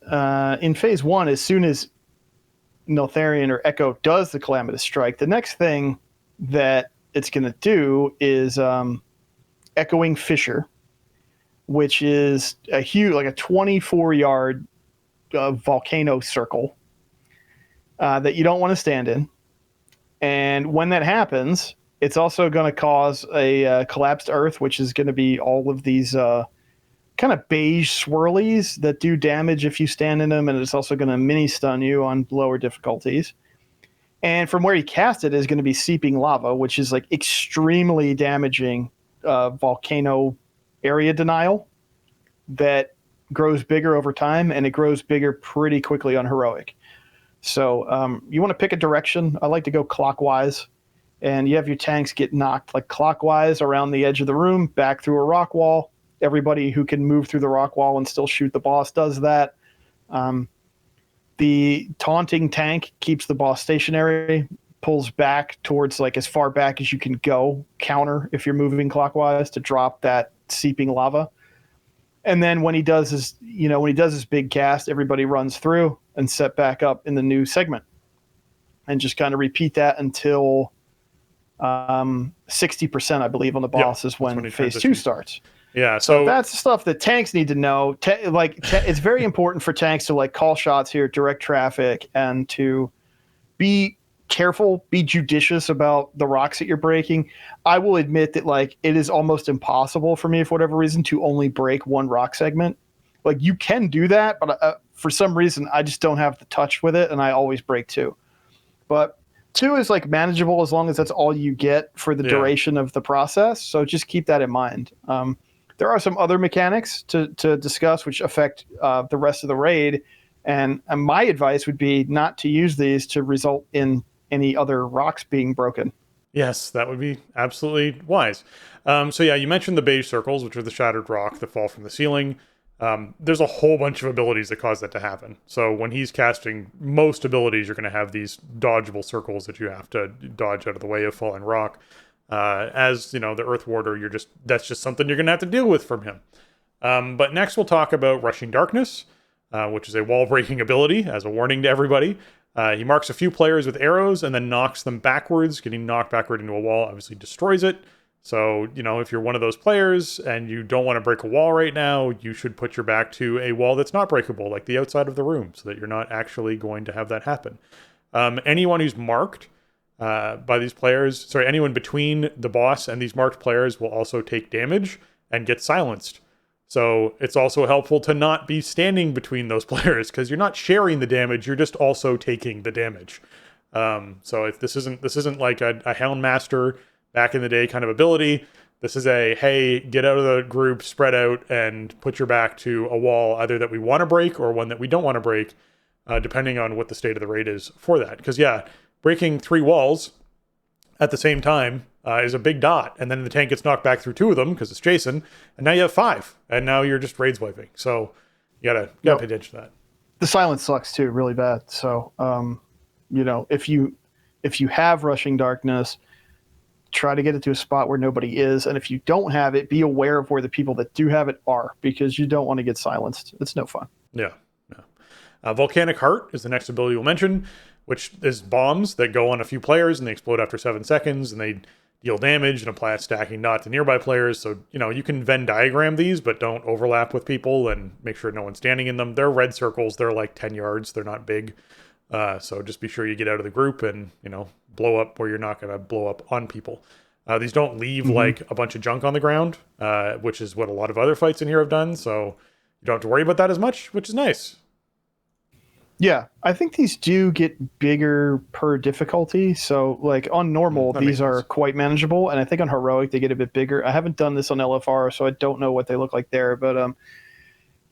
Speaker 3: in phase 1, as soon as Neltharion or Echo does the Calamitous Strike, the next thing that it's going to do is Echoing Fissure, which is a huge, like a 24-yard volcano circle that you don't want to stand in. And when that happens, it's also going to cause a collapsed earth, which is going to be all of these kind of beige swirlies that do damage if you stand in them, and it's also going to mini stun you on lower difficulties. And from where you cast it is going to be Seeping Lava, which is like extremely damaging volcano area denial that grows bigger over time, and it grows bigger pretty quickly on Heroic. So you want to pick a direction. I like to go clockwise, and you have your tanks get knocked like clockwise around the edge of the room, back through a rock wall. Everybody who can move through the rock wall and still shoot the boss does that. The taunting tank keeps the boss stationary, pulls back towards like as far back as you can go, counter if you're moving clockwise to drop that seeping lava. And then when he does his big cast, everybody runs through and set back up in the new segment, and just kind of repeat that until 60%, I believe, on the boss is when phase 2 starts.
Speaker 2: Yeah, so
Speaker 3: that's the stuff that tanks need to know. It's very important for tanks to like call shots here, direct traffic, and to be careful, be judicious about the rocks that you're breaking. I will admit that like it is almost impossible for me, for whatever reason, to only break one rock segment. Like you can do that, but for some reason I just don't have the touch with it, and I always break 2. But 2 is like manageable as long as that's all you get for the duration of the process. So just keep that in mind. There are some other mechanics to discuss which affect the rest of the raid, and my advice would be not to use these to result in any other rocks being broken.
Speaker 2: Yes, that would be absolutely wise. So yeah, you mentioned the beige circles, which are the shattered rock that fall from the ceiling. There's a whole bunch of abilities that cause that to happen. So when he's casting most abilities, you're going to have these dodgeable circles that you have to dodge out of the way of falling rock. As you know, the Earth Warder, that's just something you're going to have to deal with from him. But next we'll talk about Rushing Darkness, which is a wall-breaking ability, as a warning to everybody. He marks a few players with arrows and then knocks them backwards. Getting knocked backward into a wall obviously destroys it. So, if you're one of those players and you don't want to break a wall right now, you should put your back to a wall that's not breakable, like the outside of the room, so that you're not actually going to have that happen. Anyone who's marked by these players, anyone between the boss and these marked players will also take damage and get silenced. So it's also helpful to not be standing between those players, because you're not sharing the damage, you're just also taking the damage. So if this isn't like a Houndmaster back in the day kind of ability. This is a, hey, get out of the group, spread out, and put your back to a wall either that we want to break or one that we don't want to break, depending on what the state of the raid is for that. Because breaking 3 walls at the same time is a big dot, and then the tank gets knocked back through 2 of them because it's Jason, and now you have 5, and now you're just raid swiping. So you gotta pay attention to that.
Speaker 3: The silence sucks too, really bad. So if you have Rushing Darkness, try to get it to a spot where nobody is, and if you don't have it, be aware of where the people that do have it are, because you don't want to get silenced. It's no fun.
Speaker 2: Volcanic Heart is the next ability we'll mention, which is bombs that go on a few players and they explode after 7 seconds, and they deal damage and apply a stacking dot to nearby players. So you can Venn diagram these, but don't overlap with people, and make sure no one's standing in them. They're red circles, they're like 10 yards, they're not big. So just be sure you get out of the group and, blow up where you're not going to blow up on people. These don't leave like a bunch of junk on the ground, which is what a lot of other fights in here have done. So you don't have to worry about that as much, which is nice.
Speaker 3: Yeah, I think these do get bigger per difficulty. So like on normal, these are quite manageable. And I think on Heroic, they get a bit bigger. I haven't done this on LFR, so I don't know what they look like there. But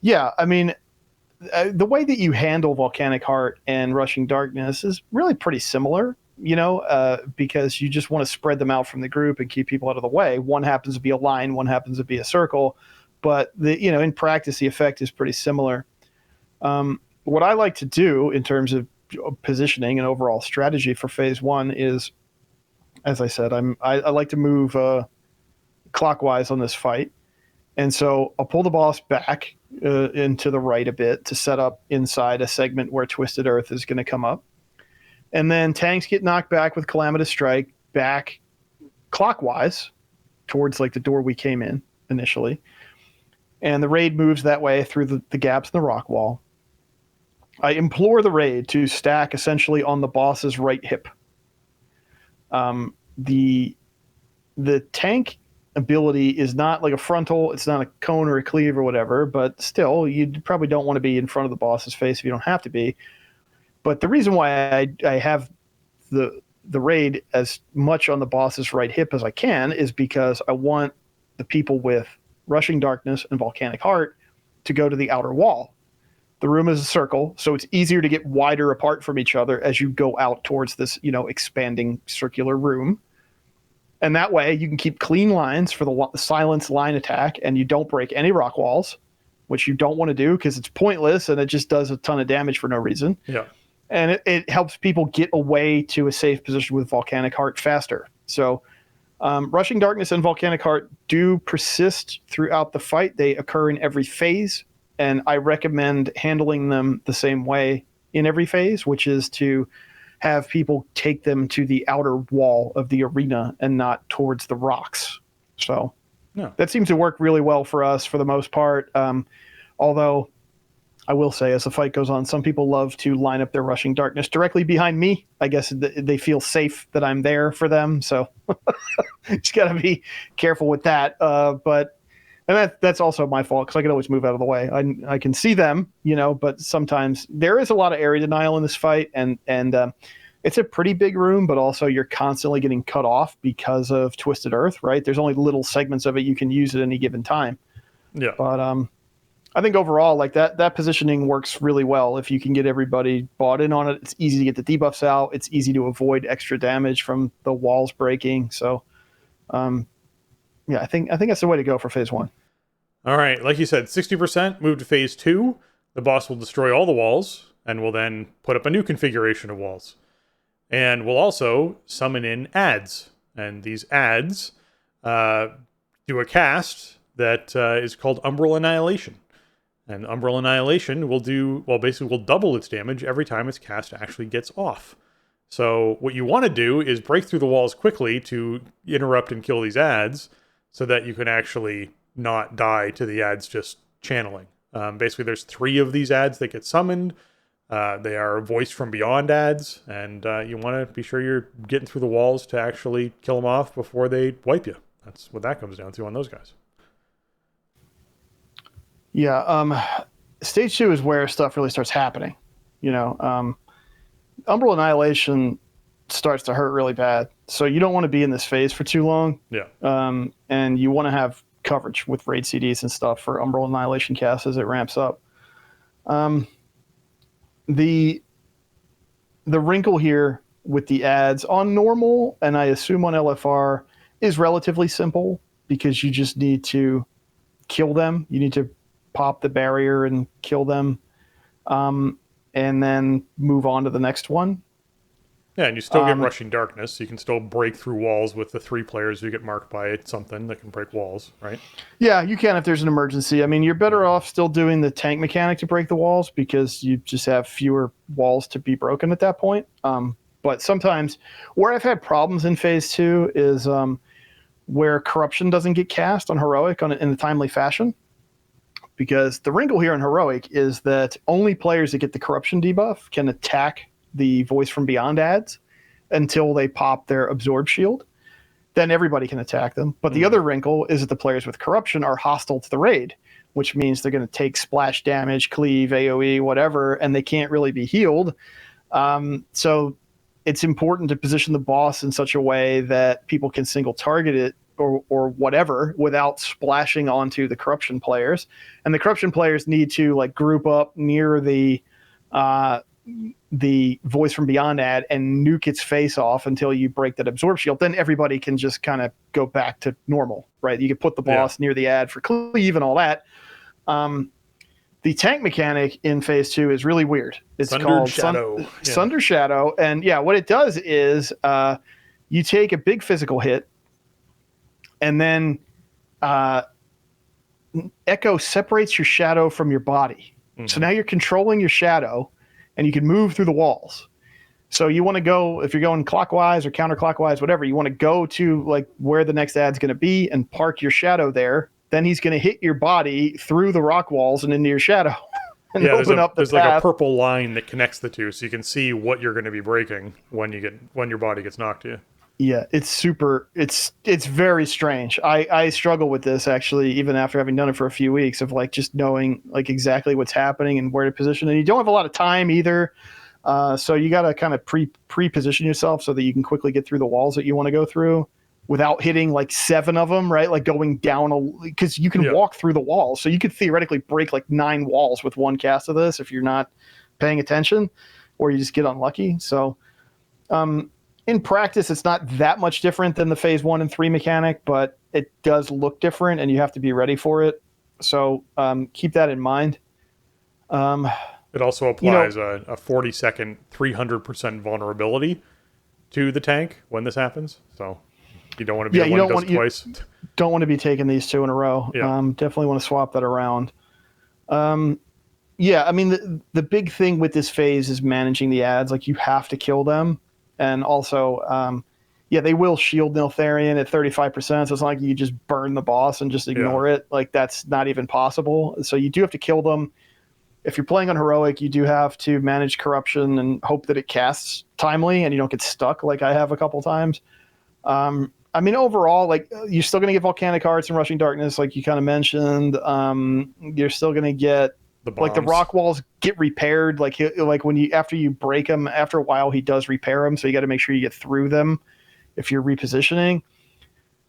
Speaker 3: the way that you handle Volcanic Heart and Rushing Darkness is really pretty similar, because you just want to spread them out from the group and keep people out of the way. One happens to be a line, one happens to be a circle, but in practice, the effect is pretty similar. What I like to do in terms of positioning and overall strategy for phase 1 is, as I said, I like to move clockwise on this fight. And so I'll pull the boss back into the right a bit to set up inside a segment where Twisted Earth is going to come up. And then tanks get knocked back with Calamitous Strike back clockwise towards like the door we came in initially. And the raid moves that way through the gaps in the rock wall. I implore the raid to stack essentially on the boss's right hip. The tank ability is not like a frontal, it's not a cone or a cleave or whatever, but still, you probably don't want to be in front of the boss's face if you don't have to be. But the reason why I have the raid as much on the boss's right hip as I can is because I want the people with Rushing Darkness and Volcanic Heart to go to the outer wall. The room is a circle, so it's easier to get wider apart from each other as you go out towards this, expanding circular room. And that way you can keep clean lines for the silence line attack, and you don't break any rock walls, which you don't want to do because it's pointless and it just does a ton of damage for no reason.
Speaker 2: Yeah.
Speaker 3: And it helps people get away to a safe position with Volcanic Heart faster. So Rushing Darkness and Volcanic Heart do persist throughout the fight. They occur in every phase, and I recommend handling them the same way in every phase, which is to have people take them to the outer wall of the arena and not towards the rocks. So that seems to work really well for us for the most part. Although I will say, as the fight goes on, some people love to line up their Rushing Darkness directly behind me. I guess they feel safe that I'm there for them. So just got to be careful with that. And that's also my fault because I can always move out of the way. I can see them, but sometimes there is a lot of area denial in this fight. And it's a pretty big room, but also you're constantly getting cut off because of Twisted Earth, right? There's only little segments of it you can use at any given time.
Speaker 2: Yeah.
Speaker 3: But I think overall, like that positioning works really well. If you can get everybody bought in on it, it's easy to get the debuffs out. It's easy to avoid extra damage from the walls breaking. So, I think that's the way to go for phase 1.
Speaker 2: All right, like you said, 60% move to phase 2. The boss will destroy all the walls and will then put up a new configuration of walls. And we'll also summon in adds. And these adds do a cast that is called Umbral Annihilation. And Umbral Annihilation will will double its damage every time its cast actually gets off. So what you want to do is break through the walls quickly to interrupt and kill these adds so that you can actually not die to the adds just channeling. Basically, there's 3 of these adds that get summoned. They are voice from beyond adds, and you want to be sure you're getting through the walls to actually kill them off before they wipe you. That's what that comes down to on those guys.
Speaker 3: Yeah, stage 2 is where stuff really starts happening. Umbral Annihilation starts to hurt really bad, so you don't want to be in this phase for too long.
Speaker 2: Yeah.
Speaker 3: And you want to have coverage with raid CDs and stuff for Umbral Annihilation cast as it ramps up. The wrinkle here with the adds on normal, and I assume on LFR, is relatively simple because you just need to kill them. You need to pop the barrier and kill them, and then move on to the next one.
Speaker 2: Yeah, and you still get Rushing Darkness. You can still break through walls with the 3 players who get marked by something that can break walls, right?
Speaker 3: Yeah, you can if there's an emergency. I mean, you're better off still doing the tank mechanic to break the walls because you just have fewer walls to be broken at that point. But sometimes where I've had problems in phase 2 is where Corruption doesn't get cast on Heroic in a timely fashion. Because the wrinkle here in Heroic is that only players that get the Corruption debuff can attack the Voice from Beyond adds until they pop their Absorb Shield. Then everybody can attack them. But the other wrinkle is that the players with Corruption are hostile to the raid, which means they're going to take splash damage, cleave, AoE, whatever, and they can't really be healed. So it's important to position the boss in such a way that people can single target it or whatever without splashing onto the Corruption players. And the Corruption players need to group up near the Voice from Beyond ad and nuke its face off until you break that Absorb Shield. Then everybody can just kind of go back to normal, right? You can put the boss near the ad for cleave and all that. The tank mechanic in phase 2 is really weird. It's called Sunder Shadow. And what it does is you take a big physical hit, and then Echo separates your shadow from your body. Mm-hmm. So now you're controlling your shadow, and you can move through the walls. So you want to go, if you're going clockwise or counterclockwise, whatever, you want to go to like where the next ad's going to be and park your shadow there. Then he's going to hit your body through the rock walls and into your shadow. And open up the
Speaker 2: there's
Speaker 3: path.
Speaker 2: Like a purple line that connects the two, so you can see what you're going to be breaking when your body gets knocked to you.
Speaker 3: Yeah, it's very strange. I struggle with this actually, even after having done it for a few weeks, of like just knowing like exactly what's happening and where to position. And you don't have a lot of time either. So you got to kind of pre-position yourself so that you can quickly get through the walls that you want to go through without hitting like 7 of them, right? Like going down, because you can walk through the walls. So you could theoretically break like 9 walls with one cast of this if you're not paying attention or you just get unlucky. So in practice, it's not that much different than the phase 1 and 3 mechanic, but it does look different and you have to be ready for it. So keep that in mind.
Speaker 2: It also applies a 40-second, 300% vulnerability to the tank when this happens. So you don't want to be the one who does it twice.
Speaker 3: Don't want to be taking these 2 in a row. Yeah. Definitely want to swap that around. Yeah, I mean, the big thing with this phase is managing the ads. Like, you have to kill them. And also, they will shield Neltharion at 35%. So it's not like you just burn the boss and just ignore it. Like, that's not even possible. So you do have to kill them. If you're playing on Heroic, you do have to manage corruption and hope that it casts timely and you don't get stuck like I have a couple times. I mean, overall, like, you're still going to get Volcanic Hearts and Rushing Darkness, like you kind of mentioned. You're still going to get, like, the rock walls get repaired. Like when after you break them, after a while, he does repair them. So you got to make sure you get through them if you're repositioning.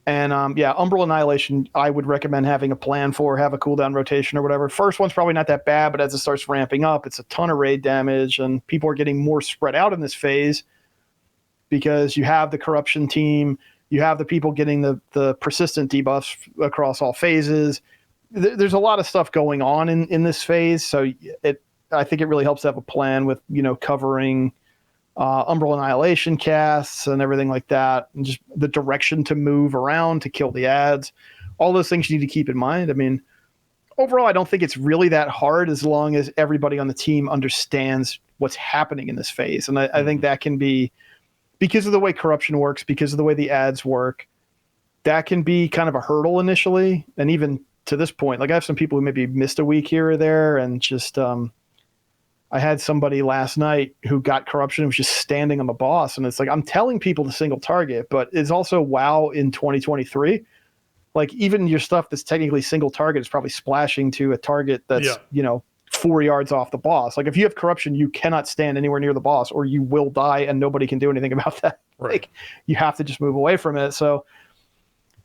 Speaker 3: And Umbral Annihilation, I would recommend having a plan for, have a cooldown rotation or whatever. First one's probably not that bad, but as it starts ramping up, it's a ton of raid damage, and people are getting more spread out in this phase because you have the corruption team, you have the people getting the persistent debuffs across all phases. There's a lot of stuff going on in this phase, so I think it really helps to have a plan with covering Umbral Annihilation casts and everything like that, and just the direction to move around to kill the ads. All those things you need to keep in mind. I mean, overall, I don't think it's really that hard as long as everybody on the team understands what's happening in this phase. And I think that can be, because of the way corruption works, because of the way the ads work, that can be kind of a hurdle initially. And even to this point, like, I have some people who maybe missed a week here or there, and just I had somebody last night who got corruption and was just standing on the boss. And it's like, I'm telling people to single target, but it's also WoW in 2023. Like, even your stuff that's technically single target is probably splashing to a target that's, 4 yards off the boss. Like, if you have corruption, you cannot stand anywhere near the boss or you will die and nobody can do anything about that. Right. Like, you have to just move away from it. So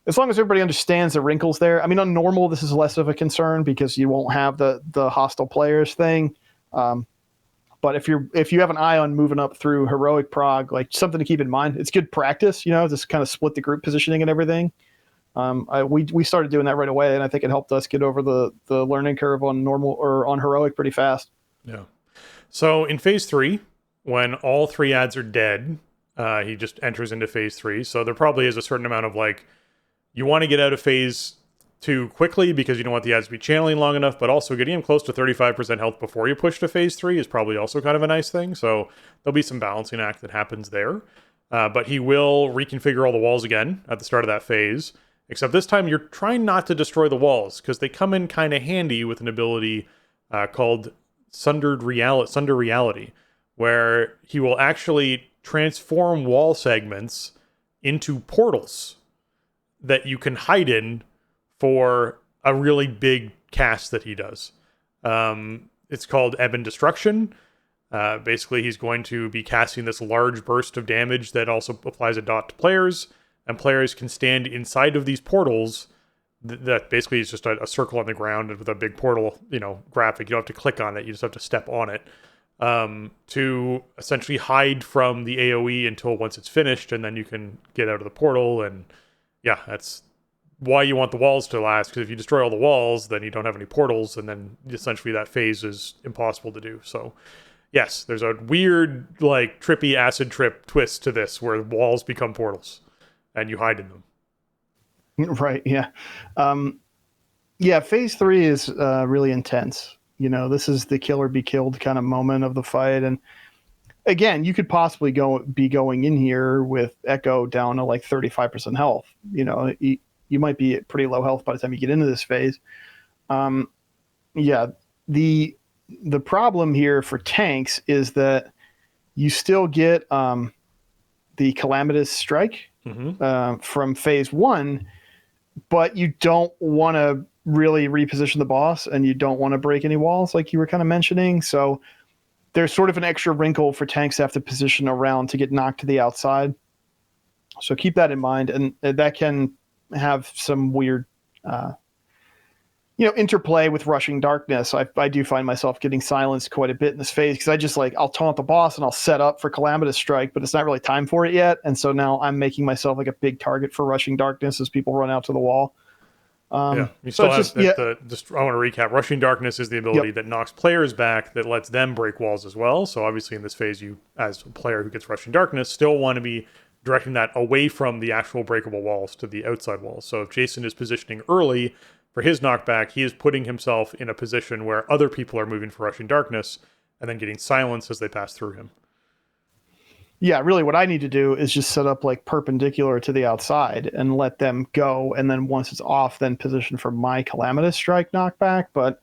Speaker 3: as long as everybody understands the wrinkles there, I mean, on normal, this is less of a concern because you won't have the hostile players thing. But if you have an eye on moving up through Heroic Prog, like, something to keep in mind, it's good practice, just kind of split the group positioning and everything. We started doing that right away, and I think it helped us get over the learning curve on normal or on Heroic pretty fast.
Speaker 2: Yeah. So in phase 3, when all 3 ads are dead, he just enters into phase 3. So there probably is a certain amount of, like, you want to get out of phase 2 quickly because you don't want the ads to be channeling long enough, but also getting him close to 35% health before you push to phase 3 is probably also kind of a nice thing. So there'll be some balancing act that happens there. But he will reconfigure all the walls again at the start of that phase, except this time you're trying not to destroy the walls because they come in kind of handy with an ability called Sunder Reality, where he will actually transform wall segments into portals that you can hide in for a really big cast that he does. It's called Ebon Destruction. Basically, he's going to be casting this large burst of damage that also applies a dot to players, and players can stand inside of these portals that basically is just a circle on the ground with a big portal, graphic. You don't have to click on it, you just have to step on it, to essentially hide from the AoE until once it's finished, and then you can get out of the portal. And yeah, that's why you want the walls to last, because if you destroy all the walls, then you don't have any portals, and then essentially that phase is impossible to do. So yes, there's a weird, like, trippy acid trip twist to this where walls become portals and you hide in them.
Speaker 3: Right. Yeah. Yeah. Phase 3 is really intense. This is the kill or be killed kind of moment of the fight. And again, you could possibly be going in here with Echo down to like 35% health. You might be at pretty low health by the time you get into this phase. Yeah. The problem here for tanks is that you still get the Calamitous Strike from phase 1, but you don't want to really reposition the boss, and you don't want to break any walls like you were kind of mentioning. So there's sort of an extra wrinkle for tanks to have to position around to get knocked to the outside. So keep that in mind, and that can have some weird interplay with Rushing Darkness. I do find myself getting silenced quite a bit in this phase because I just I'll taunt the boss and I'll set up for Calamitous Strike, but it's not really time for it yet. And so now I'm making myself like a big target for Rushing Darkness as people run out to the wall.
Speaker 2: You still have I want to recap. Rushing Darkness is the ability that knocks players back, that lets them break walls as well. So obviously in this phase, you, as a player who gets Rushing Darkness, still want to be directing that away from the actual breakable walls to the outside walls. So if Jason is positioning early for his knockback, he is putting himself in a position where other people are moving for Rushing Darkness and then getting silenced as they pass through him.
Speaker 3: Yeah, really what I need to do is just set up like perpendicular to the outside and let them go. And then once it's off, then position for my Calamitous Strike knockback. But,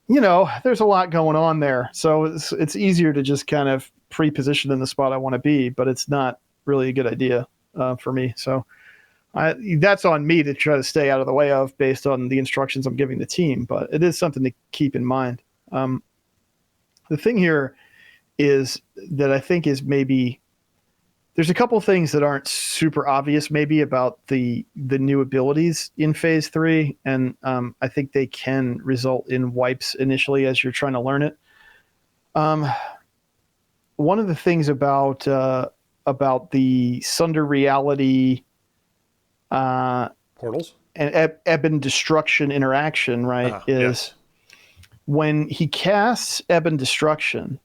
Speaker 3: there's a lot going on there. So it's easier to just kind of pre-position in the spot I want to be, but it's not really a good idea for me. So that's on me to try to stay out of the way of based on the instructions I'm giving the team. But it is something to keep in mind. The thing here is that I think is maybe there's a couple things that aren't super obvious maybe about the new abilities in phase 3. And I think they can result in wipes initially as you're trying to learn it. One of the things about the Sunder Reality
Speaker 2: portals
Speaker 3: and Eben Destruction interaction, right, is when he casts Eben Destruction,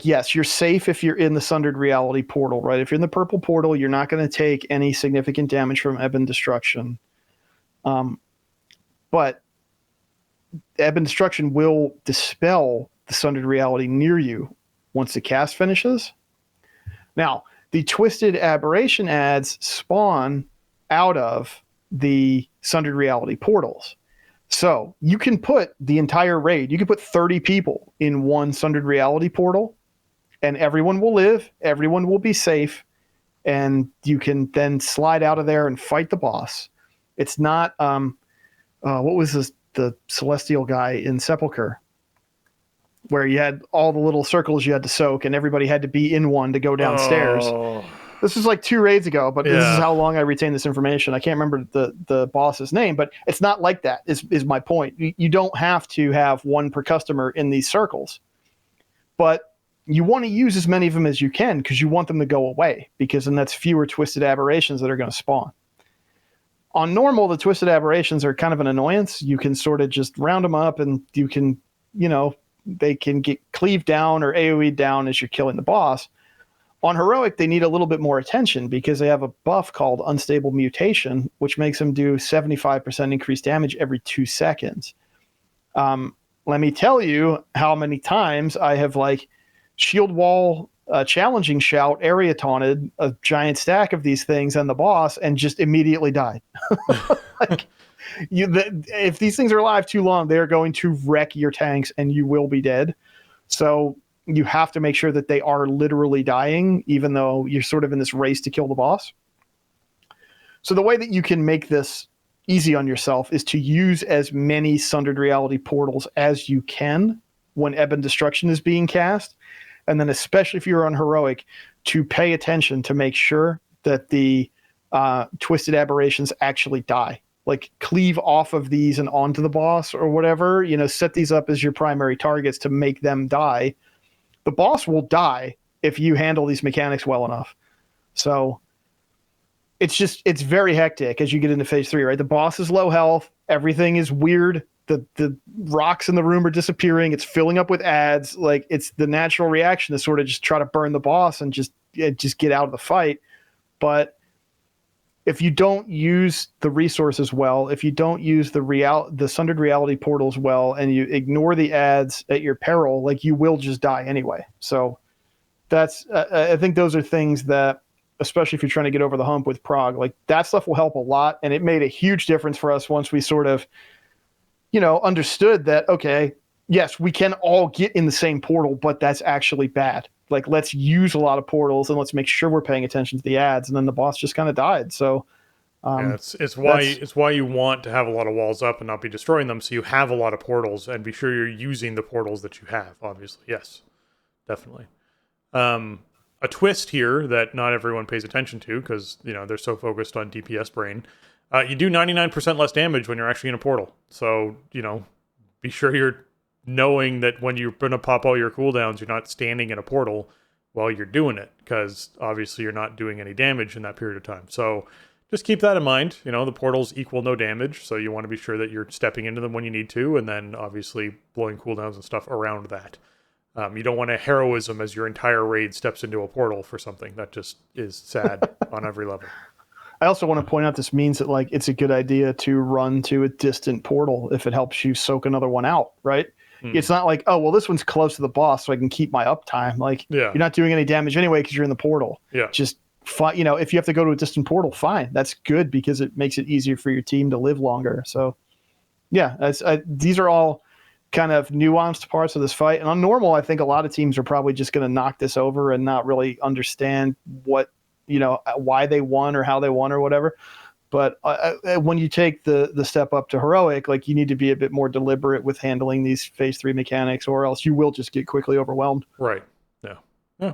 Speaker 3: yes, you're safe if you're in the Sundered Reality portal, right? If you're in the purple portal, you're not going to take any significant damage from Eben Destruction. But Eben Destruction will dispel the Sundered Reality near you once the cast finishes. Now, the Twisted Aberration ads spawn out of the Sundered Reality portals. So you can put the entire raid, you can put 30 people in one Sundered Reality portal, and everyone will live, everyone will be safe, and you can then slide out of there and fight the boss. It's not, what was this, the Celestial guy in Sepulchre, where you had all the little circles you had to soak, and everybody had to be in one to go downstairs.
Speaker 2: Oh.
Speaker 3: This was like 2 raids ago, but this is how long I retain this information. I can't remember the boss's name, but it's not like that is my point. You don't have to have one per customer in these circles, but you want to use as many of them as you can because you want them to go away, because then that's fewer Twisted Aberrations that are going to spawn. On normal, the Twisted Aberrations are kind of an annoyance. You can sort of just round them up, and you can, they can get cleaved down or AoE'd down as you're killing the boss. On Heroic, they need a little bit more attention because they have a buff called Unstable Mutation, which makes them do 75% increased damage every 2 seconds. Let me tell you how many times I have shield wall, challenging shout, area taunted a giant stack of these things and the boss and just immediately died. If these things are alive too long, they're going to wreck your tanks and you will be dead. So you have to make sure that they are literally dying, even though you're sort of in this race to kill the boss. So the way that you can make this easy on yourself is to use as many Sundered Reality portals as you can when Eben Destruction is being cast. And then especially if you're on Heroic, to pay attention to make sure that the Twisted Aberrations actually die. Cleave off of these and onto the boss or whatever, set these up as your primary targets to make them die. The boss will die if you handle these mechanics well enough. So it's very hectic as you get into phase 3, right? The boss is low health. Everything is weird. The rocks in the room are disappearing. It's filling up with ads. It's the natural reaction to sort of just try to burn the boss and just get out of the fight. But if you don't use the resources well, if you don't use the Sundered Reality portals well, and you ignore the ads at your peril, like you will just die anyway. So that's I think those are things that, especially if you're trying to get over the hump with Prague, like that stuff will help a lot. And it made a huge difference for us once we sort of, understood that, okay, yes, we can all get in the same portal, but that's actually bad. Like, let's use a lot of portals and let's make sure we're paying attention to the ads. And then the boss just kind of died. So
Speaker 2: yeah, it's why you want to have a lot of walls up and not be destroying them, so you have a lot of portals, and be sure you're using the portals that you have. Obviously, yes, definitely. A twist here that not everyone pays attention to because they're so focused on DPS brain. You do 99% less damage when you're actually in a portal. So be sure you're knowing that when you're going to pop all your cooldowns, you're not standing in a portal while you're doing it, because obviously you're not doing any damage in that period of time. So just keep that in mind. The portals equal no damage, so you want to be sure that you're stepping into them when you need to, and then obviously blowing cooldowns and stuff around that. You don't want a heroism as your entire raid steps into a portal for something. That just is sad on every level.
Speaker 3: I also want to point out this means that it's a good idea to run to a distant portal if it helps you soak another one out, right? It's not like, oh, well, this one's close to the boss, so I can keep my uptime. You're not doing any damage anyway because you're in the portal.
Speaker 2: Yeah.
Speaker 3: Just, if you have to go to a distant portal, fine. That's good because it makes it easier for your team to live longer. So, yeah, these are all kind of nuanced parts of this fight. And on normal, I think a lot of teams are probably just going to knock this over and not really understand what, why they won or how they won or whatever. But when you take the step up to heroic, you need to be a bit more deliberate with handling these phase 3 mechanics, or else you will just get quickly overwhelmed.
Speaker 2: Right. Yeah.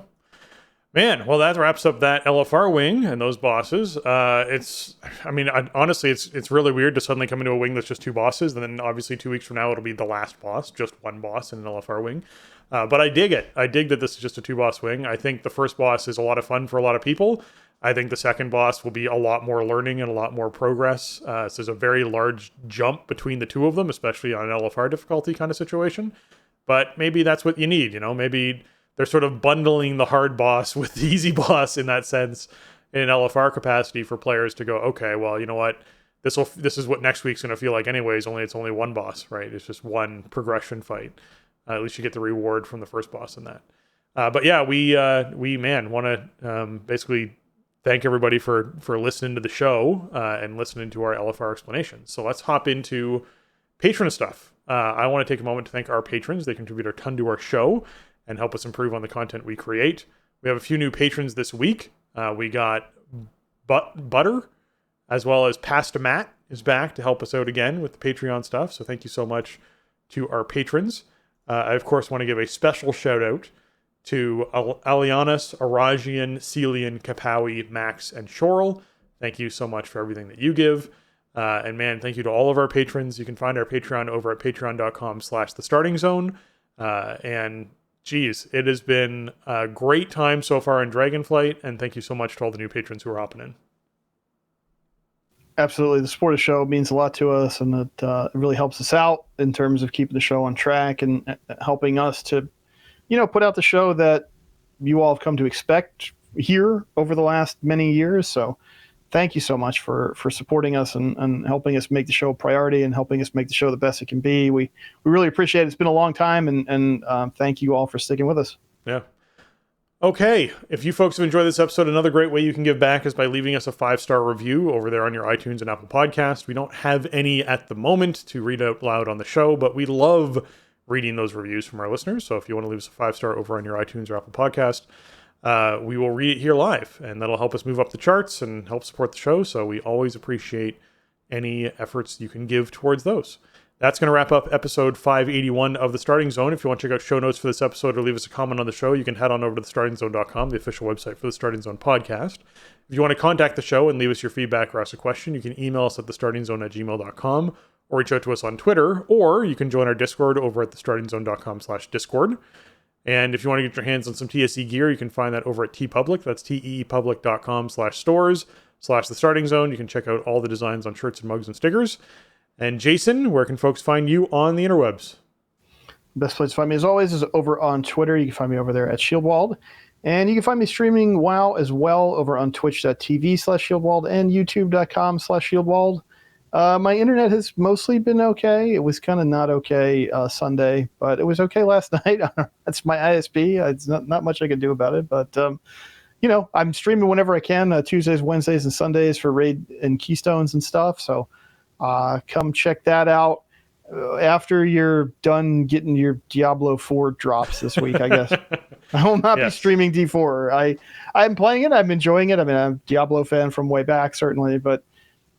Speaker 2: Man, well, that wraps up that LFR wing and those bosses. Honestly, it's really weird to suddenly come into a wing that's just 2 bosses, and then obviously 2 weeks from now it'll be the last boss, just 1 boss in an LFR wing. But I dig it. I dig that this is just a 2-boss wing. I think the first boss is a lot of fun for a lot of people. I think the second boss will be a lot more learning and a lot more progress. So there's a very large jump between the 2 of them, especially on an LFR difficulty kind of situation. But maybe that's what you need, Maybe they're sort of bundling the hard boss with the easy boss in that sense in an LFR capacity for players to go, okay, well, you know what? This is what next week's going to feel like anyways, it's only 1 boss, right? It's just 1 progression fight. At least you get the reward from the first boss in that. But yeah, we want to basically thank everybody for listening to the show and listening to our LFR explanations. So let's hop into patron stuff. I want to take a moment to thank our patrons. They contribute a ton to our show and help us improve on the content we create. We have a few new patrons this week. We got Butter, as well as Pasta Matt is back to help us out again with the Patreon stuff. So thank you so much to our patrons. I, of course, want to give a special shout out to Alianas, Arajian, Celian, Kapawi, Max, and Shorel. Thank you so much for everything that you give. And man, thank you to all of our patrons. You can find our Patreon over at patreon.com/thestartingzone. And geez, it has been a great time so far in Dragonflight. And thank you so much to all the new patrons who are hopping in.
Speaker 3: Absolutely. The support of the show means a lot to us, and it really helps us out in terms of keeping the show on track and helping us to, put out the show that you all have come to expect here over the last many years. So thank you so much for supporting us and helping us make the show a priority and helping us make the show the best it can be. We really appreciate it. It's been a long time, and thank you all for sticking with us.
Speaker 2: Yeah. Okay, if you folks have enjoyed this episode, another great way you can give back is by leaving us a 5-star review over there on your iTunes and Apple Podcast. We don't have any at the moment to read out loud on the show, but we love reading those reviews from our listeners. So if you want to leave us a 5-star over on your iTunes or Apple Podcast, we will read it here live, and that'll help us move up the charts and help support the show. So we always appreciate any efforts you can give towards those. That's going to wrap up episode 581 of The Starting Zone. If you want to check out show notes for this episode or leave us a comment on the show, you can head on over to thestartingzone.com, the official website for The Starting Zone podcast. If you want to contact the show and leave us your feedback or ask a question, you can email us at thestartingzone@gmail.com or reach out to us on Twitter, or you can join our Discord over at thestartingzone.com/discord. And if you want to get your hands on some TSE gear, you can find that over at TeePublic. That's teepublic.com/stores/thestartingzone. You can check out all the designs on shirts and mugs and stickers. And Jason, where can folks find you on the interwebs?
Speaker 3: Best place to find me, as always, is over on Twitter. You can find me over there at Shieldwald. And you can find me streaming WoW as well over on twitch.tv/Shieldwald and youtube.com/Shieldwald. My internet has mostly been okay. It was kind of not okay Sunday, but it was okay last night. That's my ISP. It's not much I can do about it, but I'm streaming whenever I can, Tuesdays, Wednesdays, and Sundays for Raid and Keystones and stuff. So come check that out after you're done getting your Diablo 4 drops this week, I guess. I will not be streaming D4. I'm playing it. I'm enjoying it. I mean, I'm a Diablo fan from way back, certainly, but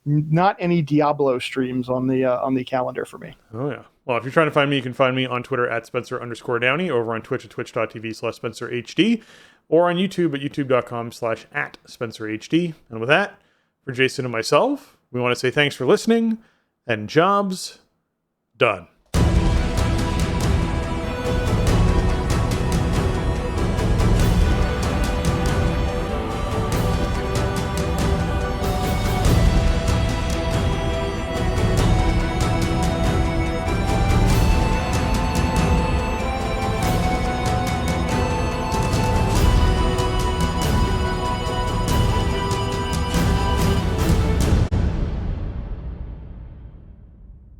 Speaker 3: not any Diablo streams on the calendar for me.
Speaker 2: Oh, yeah. Well, if you're trying to find me, you can find me on Twitter at Spencer_Downey, over on Twitch at twitch.tv/SpencerHD, or on YouTube at youtube.com/@SpencerHD. And with that, for Jason and myself, we want to say thanks for listening, and jobs done.